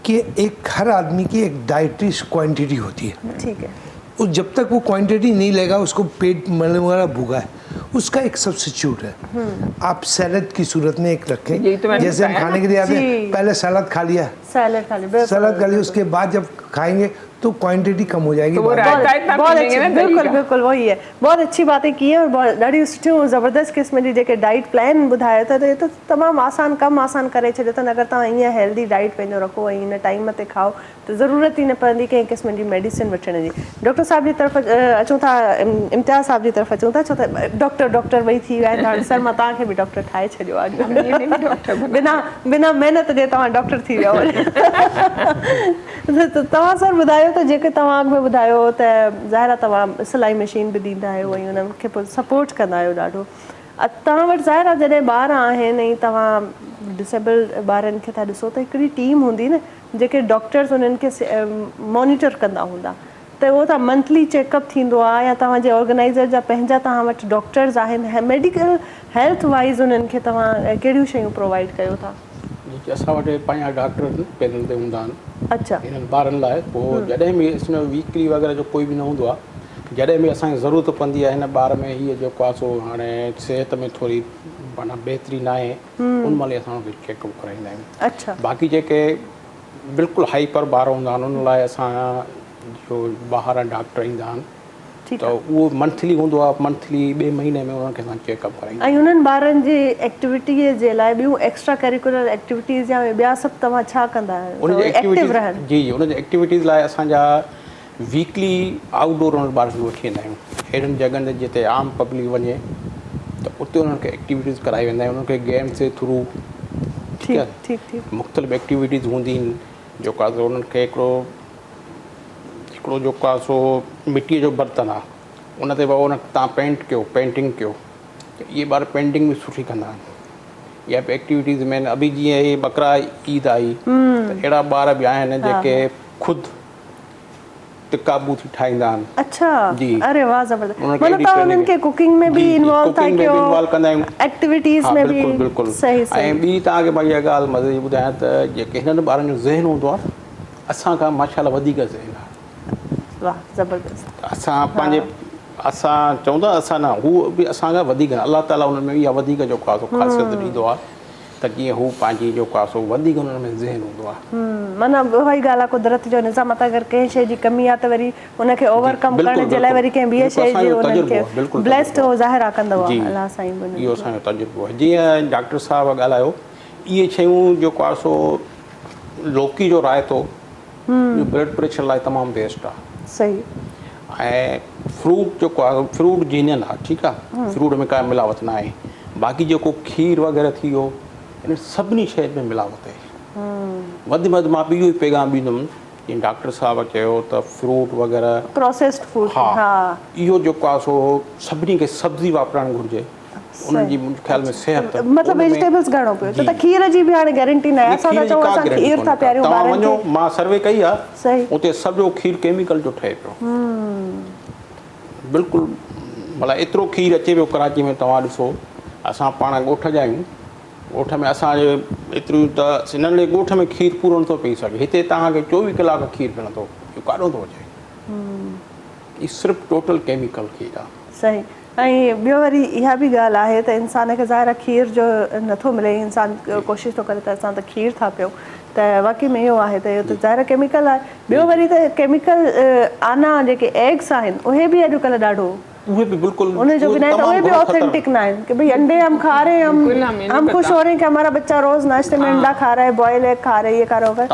कि एक हर आदमी की एक डाइटरी क्वांटिटी होती है। ठीक है। उस जब तक वो क्वांटिटी नहीं लेगा उसको पेट मरने वाला भूखा है, उसका एक सब्स्टिट्यूट है। आप सैलड की सूरत में एक यही तो रखें, मैंने जैसे हम बताया खाने के लिए आते जी। हैं, पहले सलाद खा लिया, सैलेड खा ली, सलाद खा लिया, उसके बाद जब खाएंगे तो क्वांटिटी कम हो जाएगी। तो वो बाद में। रायता इतना बहुत पी लेंगे अच्छी, ना दही बिल्कुल का। बिल्कुल वही है। बहुत अच्छी बातें की है और बहुत ॾाढी सुठियूं ज़बरदस्त क़िस्म जी जेके डाइट प्लान ॿुधायो था, त ये तो तमामु आसान कमु आसान करे छॾियो अथनि। अगरि तव्हां ईअं हेल्दी डाइट पंहिंजो रखो ऐं इन टाइम ते खाओ त ज़रूरत ई न पवंदी कंहिं क़िस्म जी मेडिसिन वठण जी। डॉक्टर साहब जी तरफ़ अचूं था, इम्तियाज़ साहब जी तरफ़ अचूं था, छो त डॉक्टर ॿई थी विया आहिनि हाणे। सर मां तव्हांखे बि डॉक्टर ठाहे छॾियो आहे, बिना महिनत जे तव्हां डॉक्टर थी विया त तव्हां सर ॿुधायो त जेके तव्हां अॻु में ॿुधायो त ज़ाहिर आहे तव्हां सिलाई मशीन बि ॾींदा आहियो ऐं उन्हनि खे पोइ सपोर्ट कंदा आहियो ॾाढो। तव्हां वटि ज़ाहिर आहे जॾहिं ॿार आहिनि ऐं तव्हां डिसेबल्ड ॿारनि खे था ॾिसो त हिकिड़ी टीम हूंदी न जेके डॉक्टर्स उन्हनि खे मॉनिटर कंदा हूंदा, त उहो त मंथली चेकअप थींदो आहे या तव्हांजे ऑर्गेनाइज़र जा पंहिंजा तव्हां वटि डॉक्टर्स आहिनि, मेडिकल हेल्थ वाइज़ उन्हनि खे तव्हां कहिड़ियूं शयूं प्रोवाइड कयो था? असां वटि पंहिंजा डॉक्टर पैनल ते हूंदा आहिनि अच्छा, इन्हनि ॿारनि लाइ। पोइ जॾहिं बि इसमें वीकली वग़ैरह जो कोई बि न हूंदो आहे, जॾहिं बि असांखे ज़रूरत पवंदी आहे हिन ॿार में हीअ जेको आहे सो हाणे सिहत में थोरी माना बहितरी न आहे, उन महिल असां उनखे चेकअप कराईंदा आहियूं। अच्छा, बाक़ी जेके बिल्कुलु हाइपर ॿार हूंदा आहिनि उन लाइ असां जो ॿाहिरां डॉक्टर ईंदा आहिनि, ठीकु त आहे। उहो मंथली हूंदो आहे, मंथली ॿिए महीने में उन्हनि खे असां चेकअप कराईंदा ऐं उन्हनि ॿारनि जी एक्टिविटीअ जे लाइ ॿियूं एक्स्ट्रा करिकुलर एक्टिविटीज़ या ॿिया सभु तव्हां छा कंदा आहियो? उनजी एक्टिव रहनि। जी उनजी एक्टिविटीज़ लाइ असांजा वीकली आउटडोर उन्हनि ॿारनि खे वठी वेंदा आहियूं अहिड़ियुनि जॻहियुनि ते जिते आम पब्लिक वञे, त उते उन्हनि खे एक्टिविटीज़ कराए वेंदा आहियूं। उन्हनि खे गेम्स जे थ्रू ठीकु ठीकु ठीकु मुख़्तलिफ़ एक्टिविटीज़ हूंदी आहिनि, जेको आहे सो उन्हनि खे हिकिड़ो जेको आहे सो मिटीअ जो बर्तन आहे, उन ते उन तव्हां पेंट कयो, पेंटिंग कयो, त इहे ॿार पेंटिंग बि सुठी कंदा आहिनि। इहा बि एक्टिविटीज़ में अभी जीअं इहे बकरा ईद आई, त अहिड़ा ॿार बि आहिनि जेके ख़ुदि टिका बूथी ठाहींदा आहिनि। अच्छा जी। अरे वाह ज़बरदस्त। उन्हनि खे मतलब एॾी तव्हां उन्हनि ट्रेनिंग खे कुकिंग में बि इन्वॉल्व था कुकिंग में बि कयो, इन्वॉल्व कंदा आहियूं, एक्टिविटीज़ हा में बि। बिल्कुलु बिल्कुलु सही सही। ऐं ॿी तव्हांखे मां इहा ॻाल्हि मज़े जी ॿुधायां त जेके हिननि ॿारनि जो ज़हन हूंदो आहे, असांखां माशाल्लाह वधीक ज़हन आहे। वाह ज़बरदस्त। असां पंहिंजे असां चवंदा असां न, हू बि असांखां वधीक अलाह ताला उन्हनि में इहा वधीक जेको आहे सो ख़ासियत ॾींदो आहे, त कीअं हू पंहिंजी जेको आहे सो वधीक उन्हनि में ज़हन हूंदो आहे। माना उहा ई ॻाल्हि आहे, कुदरत जो निज़ाम आहे। अगरि कंहिं शइ जी कमी आहे त वरी उनखे ओवरकम करण जे लाइ वरी कंहिं ॿिए शइ जी उन्हनि खे ब्लेस्ड हो ज़ाहिर आहे कंदो आहे अलाह साईं बि उन्हनि इहो खे। असांजो तजुर्बो आहे। जीअं डॉक्टर साहब ॻाल्हायो, इहे शयूं जेको आहे सो लौकी जो रायतो ब्लड प्रेशर लाइ तमामु बेस्ट आहे। सही। ऐं फ्रूट जेको आहे फ्रूट जीनियन आहे, ठीकु आहे, फ्रूट में का मिलावट न आहे। बाक़ी जेको खीर वग़ैरह थी वियो, इन सभिनी शइ में मिलावट आहे। वधि में वधि मां बि इहो ई पैगाम ॾींदुमि, जीअं डॉक्टर साहब चयो त फ्रूट वग़ैरह प्रोसेस्ड फूड, हा, इहो जेको आहे सो सभिनी खे सब्ज़ी वापरणु घुरिजे। उन्हनि जी मुंहिंजे ख़्याल में सिहत मतिलबु वेजिटेबल्स घणो पियो, छो त खीर जी बि हाणे गारंटी न आहे। असां था चऊं असां खीर था पियारियूं तव्हां ॿारनि वञो, खे। मां सर्वे कई आहे, सही। उते सॼो खीर केमिकल जो ठहे पियो, बिल्कुलु। भला एतिरो खीर अचे पियो कराची में, तव्हां ॾिसो, असां पाण ॻोठ जा आहियूं, ॻोठ में असांजे एतिरियूं त नंढे ॻोठ में खीर पूरो नथो पई सघे। हिते तव्हांखे 24 कलाक खीर मिलंदो, इहो काॾों थो अचे? इहो सिर्फ़ु टोटल केमिकल खीर आहे। सही। ऐं ॿियो वरी इहा बि ॻाल्हि आहे त इंसान खे ज़ाहिर खीर जो नथो मिले, इंसान कोशिशि थो करे त असां त खीर था पियूं, त वाक़ई में इहो आहे त इहो त ज़ाहिर केमिकल आहे। ॿियो वरी त केमिकल आना जेके एग्स आहिनि उहे बि अॼुकल्ह ॾाढो, उहे बि बिल्कुलु उन्हें जो भी नहीं तो भी ऑथेंटिक ना है कि भाई अंडे हम खा रहे हैं, हम खुश हो रहे हैं कि हमारा बच्चा रोज नाश्ते में अंडा खा रहा है, बॉयल एग खा रहा है, ये खा रहा है।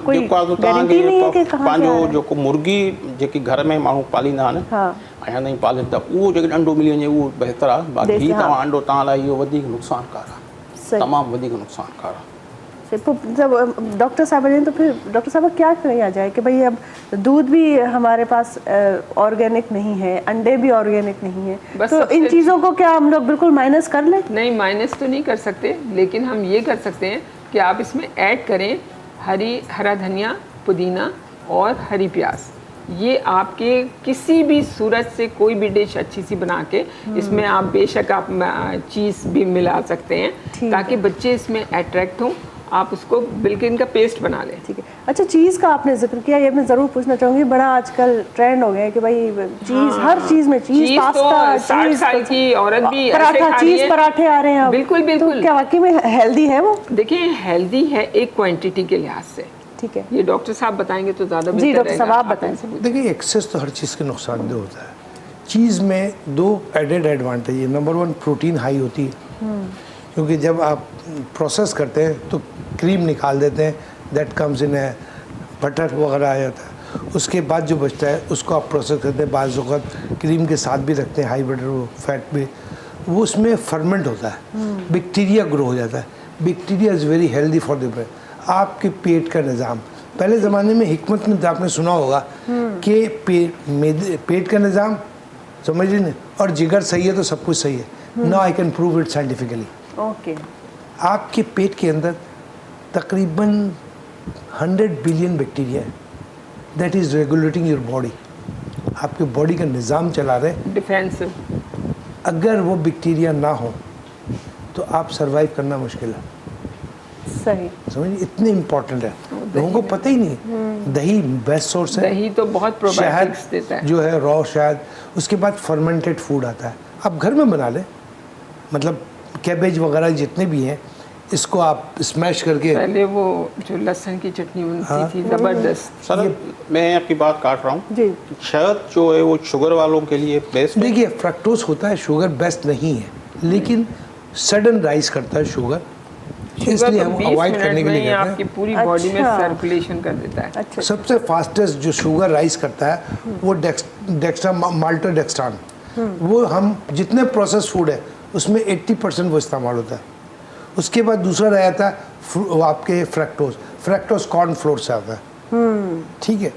कोई गारंटी नहीं है कि कहाँ से आ रहा है। जो मुर्गी जेकी घर में माण्हू पालींदा आहिनि, अञा ताईं पालीनि था, उहो जेके अंडो मिली वञे उहो बहितर आहे। बाक़ी तव्हां अंडो तव्हां लाइ इहो वधीक नुक़सानकार आहे, तमामु वधीक नुक़सानकार आहे। जब डॉक्टर साहब ने तो फिर डॉक्टर साहब क्या किया जाए कि भाई अब दूध भी हमारे पास ऑर्गेनिक नहीं है, अंडे भी ऑर्गेनिक नहीं है, तो इन चीज़ों को क्या हम लोग बिल्कुल माइनस कर लें? नहीं, माइनस तो नहीं कर सकते, लेकिन हम ये कर सकते हैं कि आप इसमें ऐड करें हरा धनिया, पुदीना और हरी प्याज। ये आपके किसी भी सूरत से कोई भी डिश अच्छी सी बना के इसमें आप बेशक आप चीज़ भी मिला सकते हैं ताकि बच्चे इसमें अट्रैक्ट हों। आप उसको बिल्कुल इनका पेस्ट बना लें। ठीक है। अच्छा, चीज़ का आपने जिक्र किया, ये मैं ज़रूर पूछना चाहूँगी। बड़ा आजकल ट्रेंड हो गया है कि भाई चीज़, हर चीज़ में चीज़, चीज़ तो पास्ता, 60 साल की औरत भी ऐसे पराठा, खा रही चीज़ है। पराठे आ रहे हैं अब। बिल्कुल, बिल्कुल। तो क्या वाकई में हेल्दी है वो? देखिए, हेल्दी है एक क्वांटिटी के लिहाज से। ठीक है ये डॉक्टर साहब बताएंगे तो ज़्यादा जी, बेहतर डॉक्टर साहब रहेगा। आप बताएं। इनसे पूछिए। देखिए, एक्सेस तो हर चीज़ के नुकसानदेह होता है। चीज़ में दो एडेड एडवांटेज है। नंबर 1, प्रोटीन हाई होती है, क्योंकि जब आप प्रोसेस करते हैं तो क्रीम निकाल देते हैं, दैट कम्स इन है, बटर वगैरह आ जाता है। उसके बाद जो बचता है उसको आप प्रोसेस करते हैं, बाज़ वक़्त क्रीम के साथ भी रखते हैं, हाई बटर फैट भी, वो उसमें फर्मेंट होता है, बैक्टीरिया ग्रो हो जाता है। Bacteria is very healthy for the brain. आपके पेट का निज़ाम, पहले ज़माने में हिकमत में आपने सुना होगा कि पेट का निज़ाम समझ लीजिए, और जिगर सही है तो सब कुछ सही है। Now I can prove it scientifically. Okay. आपके पेट के अंदर तकरीबन 100 बिलियन बैक्टीरिया है, that is regulating your body. आपके बॉडी का निज़ाम चला रहे हैं। डिफेंसिव। अगर वो बैक्टीरिया ना हो तो आप सरवाइव करना मुश्किल है। सही। समझिए, इतने इम्पोर्टेंट है, लोगों को पता ही नहीं। दही बेस्ट सोर्स है। दही तो बहुत प्रोबायोटिक्स देता है। जो है रॉ शहद, उसके बाद फर्मेंटेड फूड आता है। आप घर में बना लें, मतलब कैबेज वगैरह जितने भी हैं, इसको आप स्मैश करके। पहले वो जो लहसुन की चटनी बनती थी, जबरदस्त। सर मैं आपकी बात काट रहा हूँ जी। शहद जो है वो शुगर वालों के लिए बेस्ट है। देखिए, फ्रक्टोज होता है, शुगर बेस्ट नहीं है, लेकिन सडन राइज करता है शुगर, इसलिए हम अवॉइड करने के लिए कहते आपकी हैं। पूरी बॉडी में अच्छा। सर्कुलेशन कर देता है। अच्छा। सबसे फास्टेस्ट जो शुगर राइज करता है वो डेक्स्ट्रा माल्टोडेक्स्ट्रान, वो हम जितने प्रोसेस फूड है उसमें 80% वो इस्तेमाल होता है। उसके बाद दूसरा रह जाता है वो आपके फ्रक्टोज कॉर्न फ्लोर से आता है, ठीक है,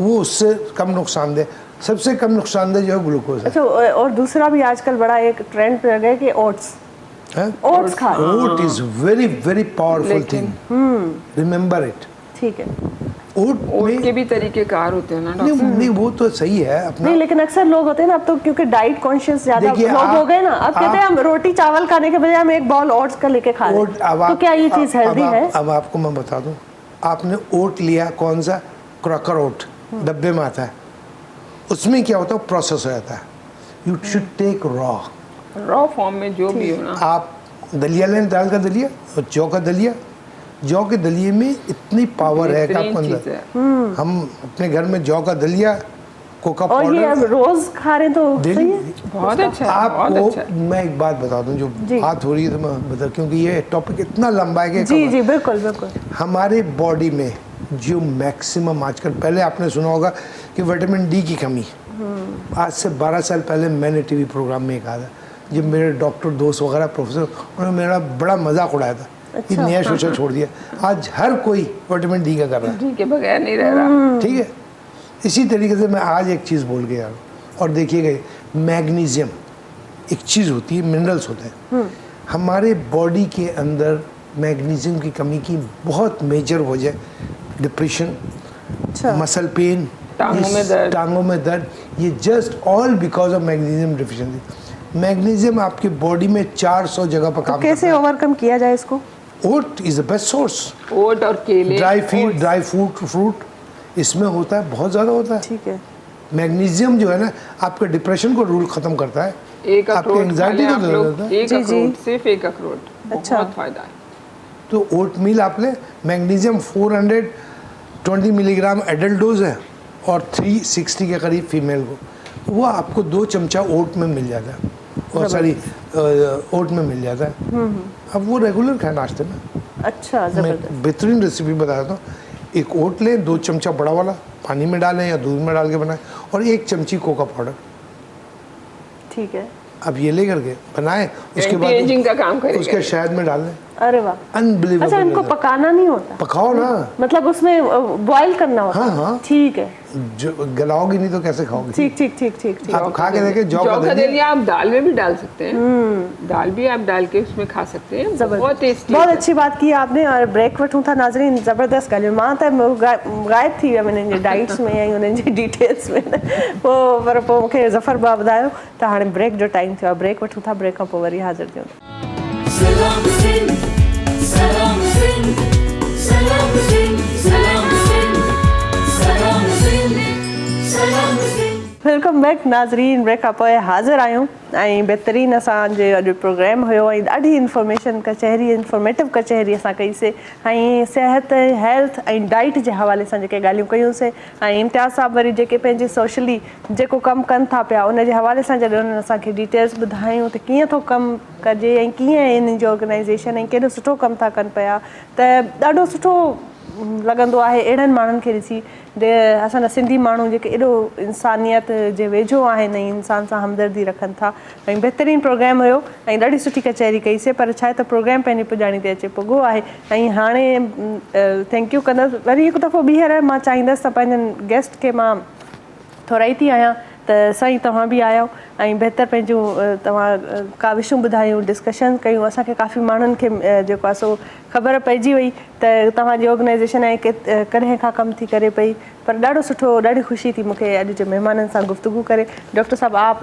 वो उससे कम नुकसानदेह, सबसे कम नुकसानदेह जो है ग्लूकोज है। अच्छा, और दूसरा भी आजकल बड़ा एक ट्रेंड पे आ गया कि ओट्स खा। ओट is very very powerful thing, remember it. ठीक है। ओट ओट के भी तरीकेकार होते हैं ना डॉक्टर? नहीं, वो तो सही है अपना। नहीं, लेकिन अक्सर लोग होते हैं ना अब तो, क्योंकि डाइट कॉन्शियस ज्यादा देखिए, लोग हो गए ना, अब कहते हैं आप- हम रोटी चावल खाने के बजाय हम एक बाउल ओट्स का लेके खा रहे ओट हैं। अब तो आप- क्या ये चीज हेल्दी है? अब आपको मैं बता दूं, आपने ओट लिया, कौन सा, क्रॉकर ओट, डब्बे में आता है, उसमें क्या होता है, प्रोसेस हो जाता है। You should take raw form में जो भी हो ना। आप दलिया लें, दाल का दलिया और जौ का दलिया। जौ के दलिए में इतनी पावर है कि बेहतरीन आपको चीज़ अंदर, हम अपने घर में जौ का दलिया, कोका और ये अब पाउडर रोज खा रहे हैं तो सही है। बहुत अच्छा है, बहुत आपको अच्छा है। मैं एक बात बता दूं, जो जी। बात हो रही है तो मैं बता, क्योंकि ये टॉपिक इतना लंबा है कि जी जी, बिल्कुल बिल्कुल। हमारे बॉडी में जो मैक्सिमम आजकल, पहले आपने सुना होगा कि विटामिन डी की कमी, आज से 12 साल पहले मैंने टीवी प्रोग्राम में कहा था, जब मेरे डॉक्टर दोस्त वगैरह प्रोफेसर, उन्होंने मेरा बड़ा मजाक उड़ाया था कि नया सोशल छोड़ दिया। आज हर कोई विटामिन डी का कर रहा है, डी के बगैर नहीं रह रहा। ठीक है। इसी तरीके से मैं आज एक चीज़ बोल गया, और देखिएगा, मैग्नीशियम एक चीज़ होती है, मिनरल्स होते हैं हमारे बॉडी के अंदर। मैग्नीशियम की कमी की बहुत मेजर वजह डिप्रेशन, अच्छा। मसल पेन, टांगों में दर्द, ये just all because of magnesium deficiency. Magnesium Aapke body में 400 जगह पर तो काम कैसे करता ओवरकम किया जाए इसको? है। ओट इज द बेस्ट सोर्स। ओट और केले, ड्राई फ्रूट इसमें होता है, बहुत ज़्यादा होता है। ठीक है। मैग्नीशियम जो है ना, आपके डिप्रेशन को रूल ख़त्म करता है, एक आपके अखरोट एंग्जाइटी को दूर करता है। एक जी, जी। अखरोट, सिर्फ एक अखरोट, अच्छा। बहुत फायदा है। तो ओट मील आप लें, मैग्नीशियम 420 मिलीग्राम एडल्ट डोज है और 360 के करीब फीमेल को, वो आपको 2 चमचा ओट में मिल जाता है, और सॉरी ओट में मिल जाता है। अब वो रेगुलर खाए नाश्ते में। अच्छा, मैं जबरदस्त। बेहतरीन रेसिपी बता देता हूँ। एक ओट लें, 2 चमचा बड़ा वाला, पानी में डालें या दूध में डाल के बनाएं, और 1 चमची कोका पाउडर। ठीक है। अब ये ले करके बनाएं, उसके बाद एजिंग का काम करेगा। उसके शहद में डाल दें, अरे वाह। अनबिलीवेबल। अच्छा, इनको पकाना नहीं होता? पकाओ ना, मतलब उसमें बॉईल करना होता? हाँ, हाँ। ठीक है। जो गलाओगी नहीं तो कैसे खाओगी? ठीक ठीक ठीक ठीक ठीक। आप खा के देखें, जौ जौ का का दलिया। दलिया आप दाल में भी डाल सकते हैं। दाल भी आप डाल के उसमें खा सकते हैं, बहुत टेस्टी। बहुत अच्छी बात की आपने। और ब्रेक वठूं था नाज़रीन, ज़बरदस्त ॻाल्हियूं। मां त गायब थी वियमि हिननि जे डाइट्स में ऐं हुननि जी डिटेल्स में, पोइ पर पोइ मूंखे ज़फ़र भाउ ॿुधायो त हाणे ब्रेक जो टाइम थियो आहे, ब्रेक वठूं था, ब्रेक खां पोइ वरी हाज़िर थियूं। Salam Singh, Salam Singh, Salam Singh, Salam Singh. Welcome back नाज़रीन। ब्रेक खां पोइ हाज़िर आहियूं ऐं बहितरीनु असांजे अॼु प्रोग्राम हुयो ऐं ॾाढी इंफॉर्मेशन कचहरी इंफॉर्मेटिव कचहरी असां कईसीं ऐं सिहत हेल्थ ऐं डाइट जे हवाले सां जेके ॻाल्हियूं कयूंसीं ऐं इम्तियाज़ साहब वरी जेके पंहिंजे सोशली जेको कमु कनि था पिया उन जे हवाले सां जॾहिं उन्हनि असांखे डिटेल्स ॿुधायूं त कीअं थो कमु कजे ऐं कीअं इन जो ऑर्गेनाइज़ेशन ऐं केॾो सुठो कमु था कनि पिया त ॾाढो सुठो लॻंदो आहे अहिड़नि माण्हुनि खे ॾिसी जे असांजा सिंधी माण्हू जेके एॾो इंसानियत जे वेझो आहिनि ऐं इंसान सां हमदर्दी रखनि था ऐं बहितरीनु प्रोग्राम हुयो ऐं ॾाढी सुठी कचहरी कईसीं पर छा आहे त प्रोग्राम पंहिंजी पुॼाणी ते अचे पुॻो आहे ऐं हाणे थैंक यू कंदसि वरी हिकु दफ़ो ॿीहर मां चाहींदसि त पंहिंजनि गेस्ट खे मां थोराईती आहियां त साईं तव्हां बि आयो ऐं बहितर पंहिंजूं तव्हां काविशूं ॿुधायूं डिस्कशन कयूं असांखे काफ़ी माण्हुनि खे जेको आहे सो ख़बर पइजी वई त तव्हांजी ऑर्गेनाइज़ेशन आहे कॾहिं खां कमु थी करे पई पर ॾाढो सुठो ॾाढी ख़ुशी थी मूंखे अॼु जे महिमाननि सां गुफ्तगू करे। डॉक्टर साहब आप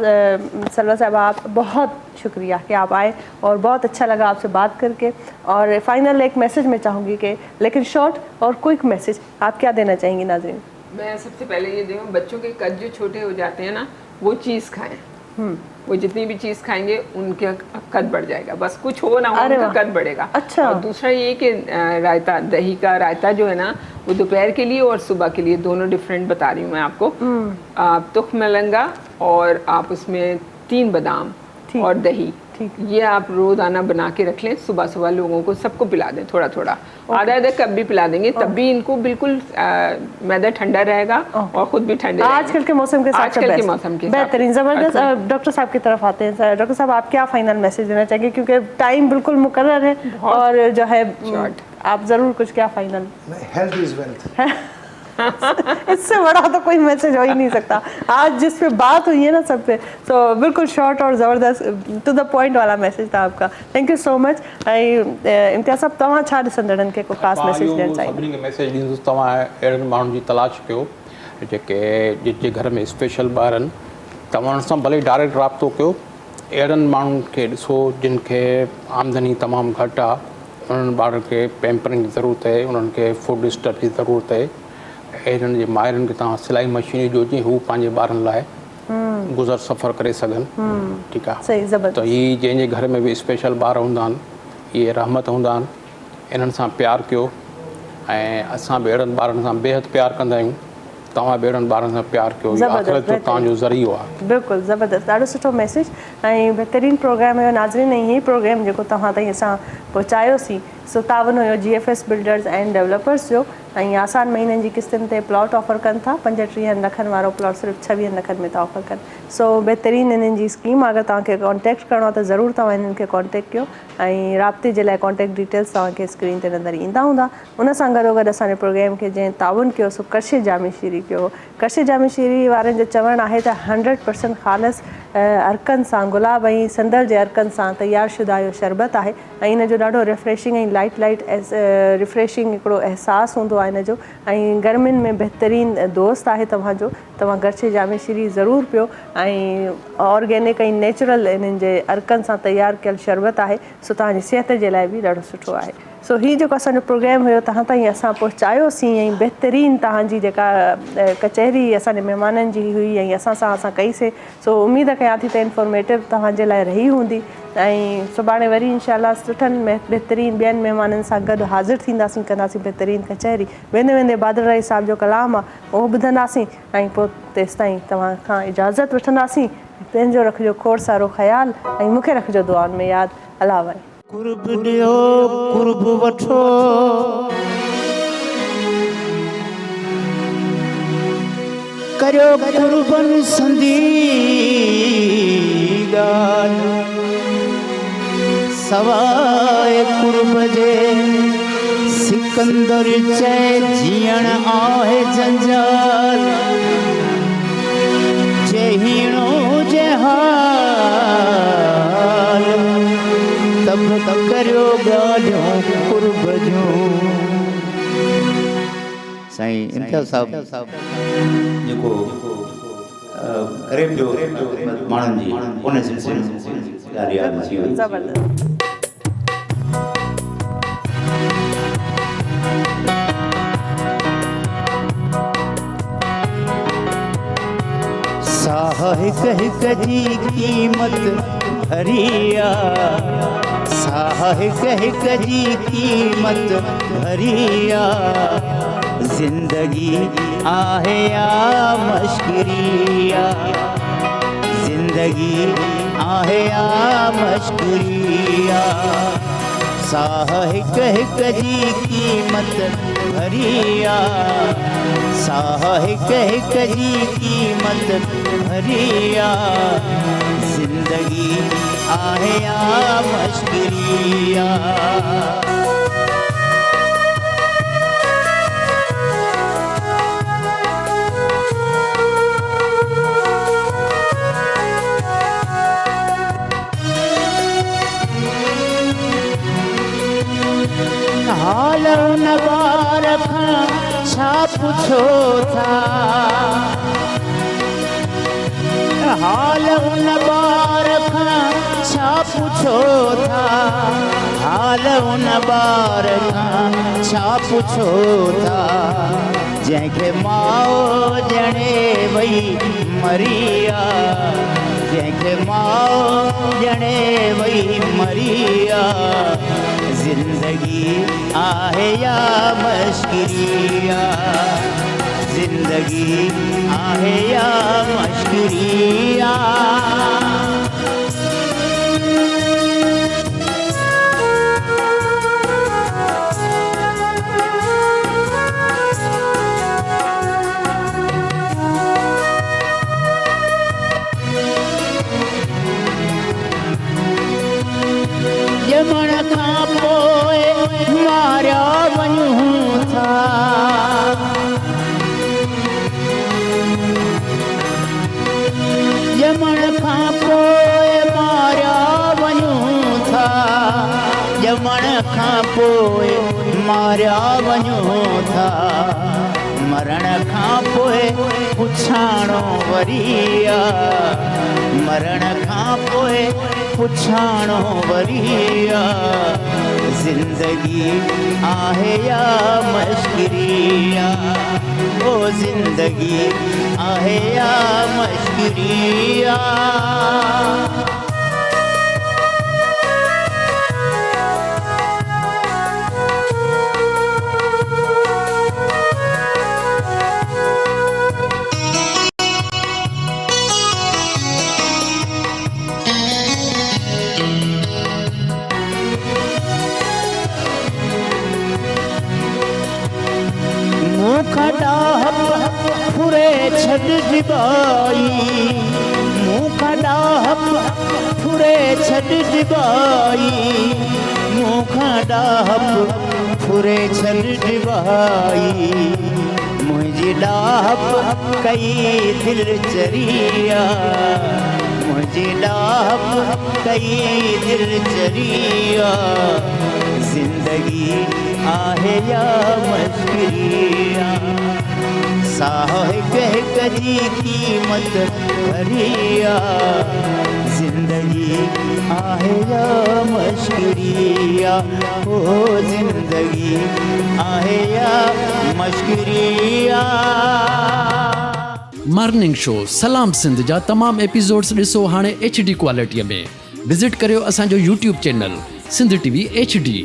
सलवा साहब आप बहुत शुक्रिया कि आप आए और बहुत अच्छा लगा आपसे बात करके और फाइनल एक मैसेज मैं चाहूँगी कि लेकिन शॉर्ट और क्विक मैसेज आप क्या देना चाहेंगी नाज़रीन? मैं सबसे पहले ये दूँ बच्चों के कद जो छोटे हो जाते हैं ना वो चीज़ खाएं। वो जितनी भी चीज़ खाएंगे उनका कद बढ़ जाएगा, बस कुछ हो ना हो उनका कद बढ़ेगा। अच्छा। और दूसरा ये कि रायता, दही का रायता जो है ना वो दोपहर के लिए और सुबह के लिए दोनों डिफरेंट बता रही हूँ मैं आपको। आप तुख्म मलंगा और आप उसमें 3 बादाम और दही ये आप रोज़ाना बना के रख लें। सुबह सुबह लोगों को सबको पिला दें थोड़ा थोड़ा, आधा कप भी पिला देंगे तब भी इनको बिल्कुल मैदा ठंडा रहेगा और खुद भी ठंडे आजकल के मौसम के साथ आजकल के मौसम के बेहतरीन ज़बरदस्त। डॉक्टर साहब की तरफ आते हैं। डॉक्टर साहब आप क्या फाइनल मैसेज देना चाहेंगे क्योंकि टाइम बिल्कुल मुकर्रर है और जो है आप ज़रूर कुछ क्या फाइनल? Health is wealth. इससे बड़ा तो कोई मैसेज हो ही नहीं सकता आज जिस पे बात हुई है ना सब पे। तो बिल्कुल शॉर्ट और ज़बरदस्त टू द पॉइंट वाला मैसेज था आपका। Thank you so much. Imtiaz साहब तव्हां छा ॾिसंदड़नि खे को ख़ासि मैसेज ॾियणु चाहींदा? सभिनी खे मैसेज ॾींदुसि तव्हां अहिड़नि माण्हुनि जी तलाश कयो जेके घर में स्पेशल ॿार आहिनि तव्हां सां भले डायरेक्ट राब्तो कयो। अहिड़नि माण्हुनि खे ॾिसो जिन खे आमदनी तमामु घटि आहे, उन्हनि ॿारनि खे पैम्परिंग जी ज़रूरत आहे, उन्हनि खे फूड स्टफ जी ज़रूरत आहे। अहिड़नि जे माहिरनि खे तव्हां सिलाई मशीन ॾियोसीं हू पंहिंजे ॿारनि लाइ गुज़र सफ़र करे सघनि। ठीकु आहे त हीअ जंहिंजे घर में बि स्पेशल ॿार हूंदा आहिनि इहे रहमत हूंदा आहिनि, इन्हनि सां प्यारु कयो ऐं असां बि अहिड़नि ॿारनि सां बेहदि प्यारु कंदा आहियूं। तव्हां बि अहिड़नि ॿारनि सां प्यारु कयो, आख़िरत जो तव्हांजो ज़रियो आहे। बिल्कुलु ज़बरदस्त, ॾाढो सुठो मैसेज ऐं बहितरीनु प्रोग्राम हुयो नाज़रीन। ऐं हीअ प्रोग्राम जेको तव्हां ताईं असां पहुचायोसीं सो तावन हुयो GFS बिल्डर्स एंड डेवलपर्स जो ऐं आसान महीननि जी किस्तुनि ते प्लॉट ऑफर कनि था। 35 लखनि वारो प्लॉट सिर्फ़ु 26 लखनि में था ऑफर कनि। सो बहितरीनु इन्हनि जी स्कीम अगरि तव्हांखे कॉन्टेक्ट करिणो आहे त ज़रूरु तव्हां इन्हनि खे कॉन्टेक्ट कयो ऐं राब्ते जे लाइ कॉन्टेक्ट डिटेल्स तव्हांखे स्क्रीन ते नज़र ईंदा हूंदा। उन सां गॾोगॾु असांजे प्रोग्राम खे जंहिं ताउन कयो सो कर्शे जामी शीरी कयो। कर्शे जामी शीरी वारनि जो चवणु आहे त 100% ख़ालिस अर्कनि सां गुलाब ऐं संदल जे अर्कनि सां तयारु शुदा इहो शरबत आहे ऐं इन जो ॾाढो रिफ्रेशिंग ऐं लाइट रिफ्रेशिंग हिकिड़ो अहसासु हूंदो आहे इन जो ऐं गर्मियुनि में बहितरीनु दोस्त आहे तव्हांजो। तव्हां कर्शे जामी शीरी ज़रूरु पियो ऐं ऑर्गेनिक ऐं नेचुरल इन्हनि जे अर्कनि सां तयारु कयल शरबत आहे सो तव्हांजी सिहत जे लाइ बि ॾाढो सुठो आहे। सो हीअ जेको असांजो प्रोग्राम हुयो तव्हां ताईं असां पहुचायोसीं ऐं बहितरीनु तव्हांजी जेका कचहरी असांजे महिमाननि जी हुई ऐं असां कईसीं। सो उमेदु कयां थी त इंफॉर्मेटिव तव्हांजे लाइ रही हूंदी ऐं सुभाणे वरी इनशाला सुठनि बहितरीनु ॿियनि महिमाननि सां गॾु हाज़िर थींदासीं, कंदासीं बहितरीनु कचहरी। वेंदे वेंदे बादल राई साहिब जो कलाम आहे उहो ॿुधंदासीं ऐं पोइ तेसि ताईं तव्हां खां इजाज़त वठंदासीं। पंहिंजो रखिजो खोड़ सारो ख़्यालु ऐं मूंखे रखिजो दुआउनि में यादि। अला वरी कुर्ब ॾियो कुर्ब वठो करियो कुर्बन संदी ॻाल्हि सवाइ कुर्ब जे सिकंदर चए जीअण आहे जंजाल जहीणो जे हाल तब करियो ॻाल्हियूं कुर्ब जूं। साईं इम्तियाज़ साहब जेको करे पियो माण्हुनि जी उन सिलसिले में ॻाल्हि यादि अची वई। ज़बरदस्त। साह हिक हिक जी क़ीमत भरिया साह हिक हिक जी क़ीमत भरिया ज़िंदगी आहे या मश्किरिया ज़िंदगी आहे या मश्किरिया साह हिक हिक जी क़ीमत भरिया साह हिक हिक जी क़ीमत भरिया ज़िंदगी आहे या मश्किरिया हाल उन बार खां छा पुछो था हाल उन बार खां छा पुछो था हाल उन बार खां छा पुछो था जंहिंखे माओ ॼणे वई मरिया जंहिंखे माओ ॼणे वई मरिया ज़िंदगी आहे या मश्किरिया ज़िंदगी आहे या मश्किरिया ॼमण खां पोइ मारिया वञूं था ॼमण खां पोइ मारिया वञूं था ॼमण खां पोइ मारिया वञूं था मरण खां पोइ पुछाणो वरिया मरण खां पोइ पुछाणो वरिया ज़िंदगी आहे या मश्किरिया ओ ज़िंदगी आहे या मश्किरिया फुरे छॾिजी बाई मूं खां ॾाहप फुरे छॾिजी बाई मूं खां ॾाहप फुरे छॾिजी बाई मुंहिंजी ॾाहप कई दिलचरिया मुंहिंजी ॾाहप कई दिलचरिया ज़िंदगी आहे या मश्किरिया साह हिक हिक जी क़ीमत भरिया ज़िंदगी आहे या मश्किरिया ओ ज़िंदगी आहे या मश्किरिया मॉर्निंग शो सलाम सिंध जा तमाम एपिसोड्स ॾिसो हाणे HD क्वालिटीअ में विज़िट करियो असांजो YouTube channel Sindh TV HD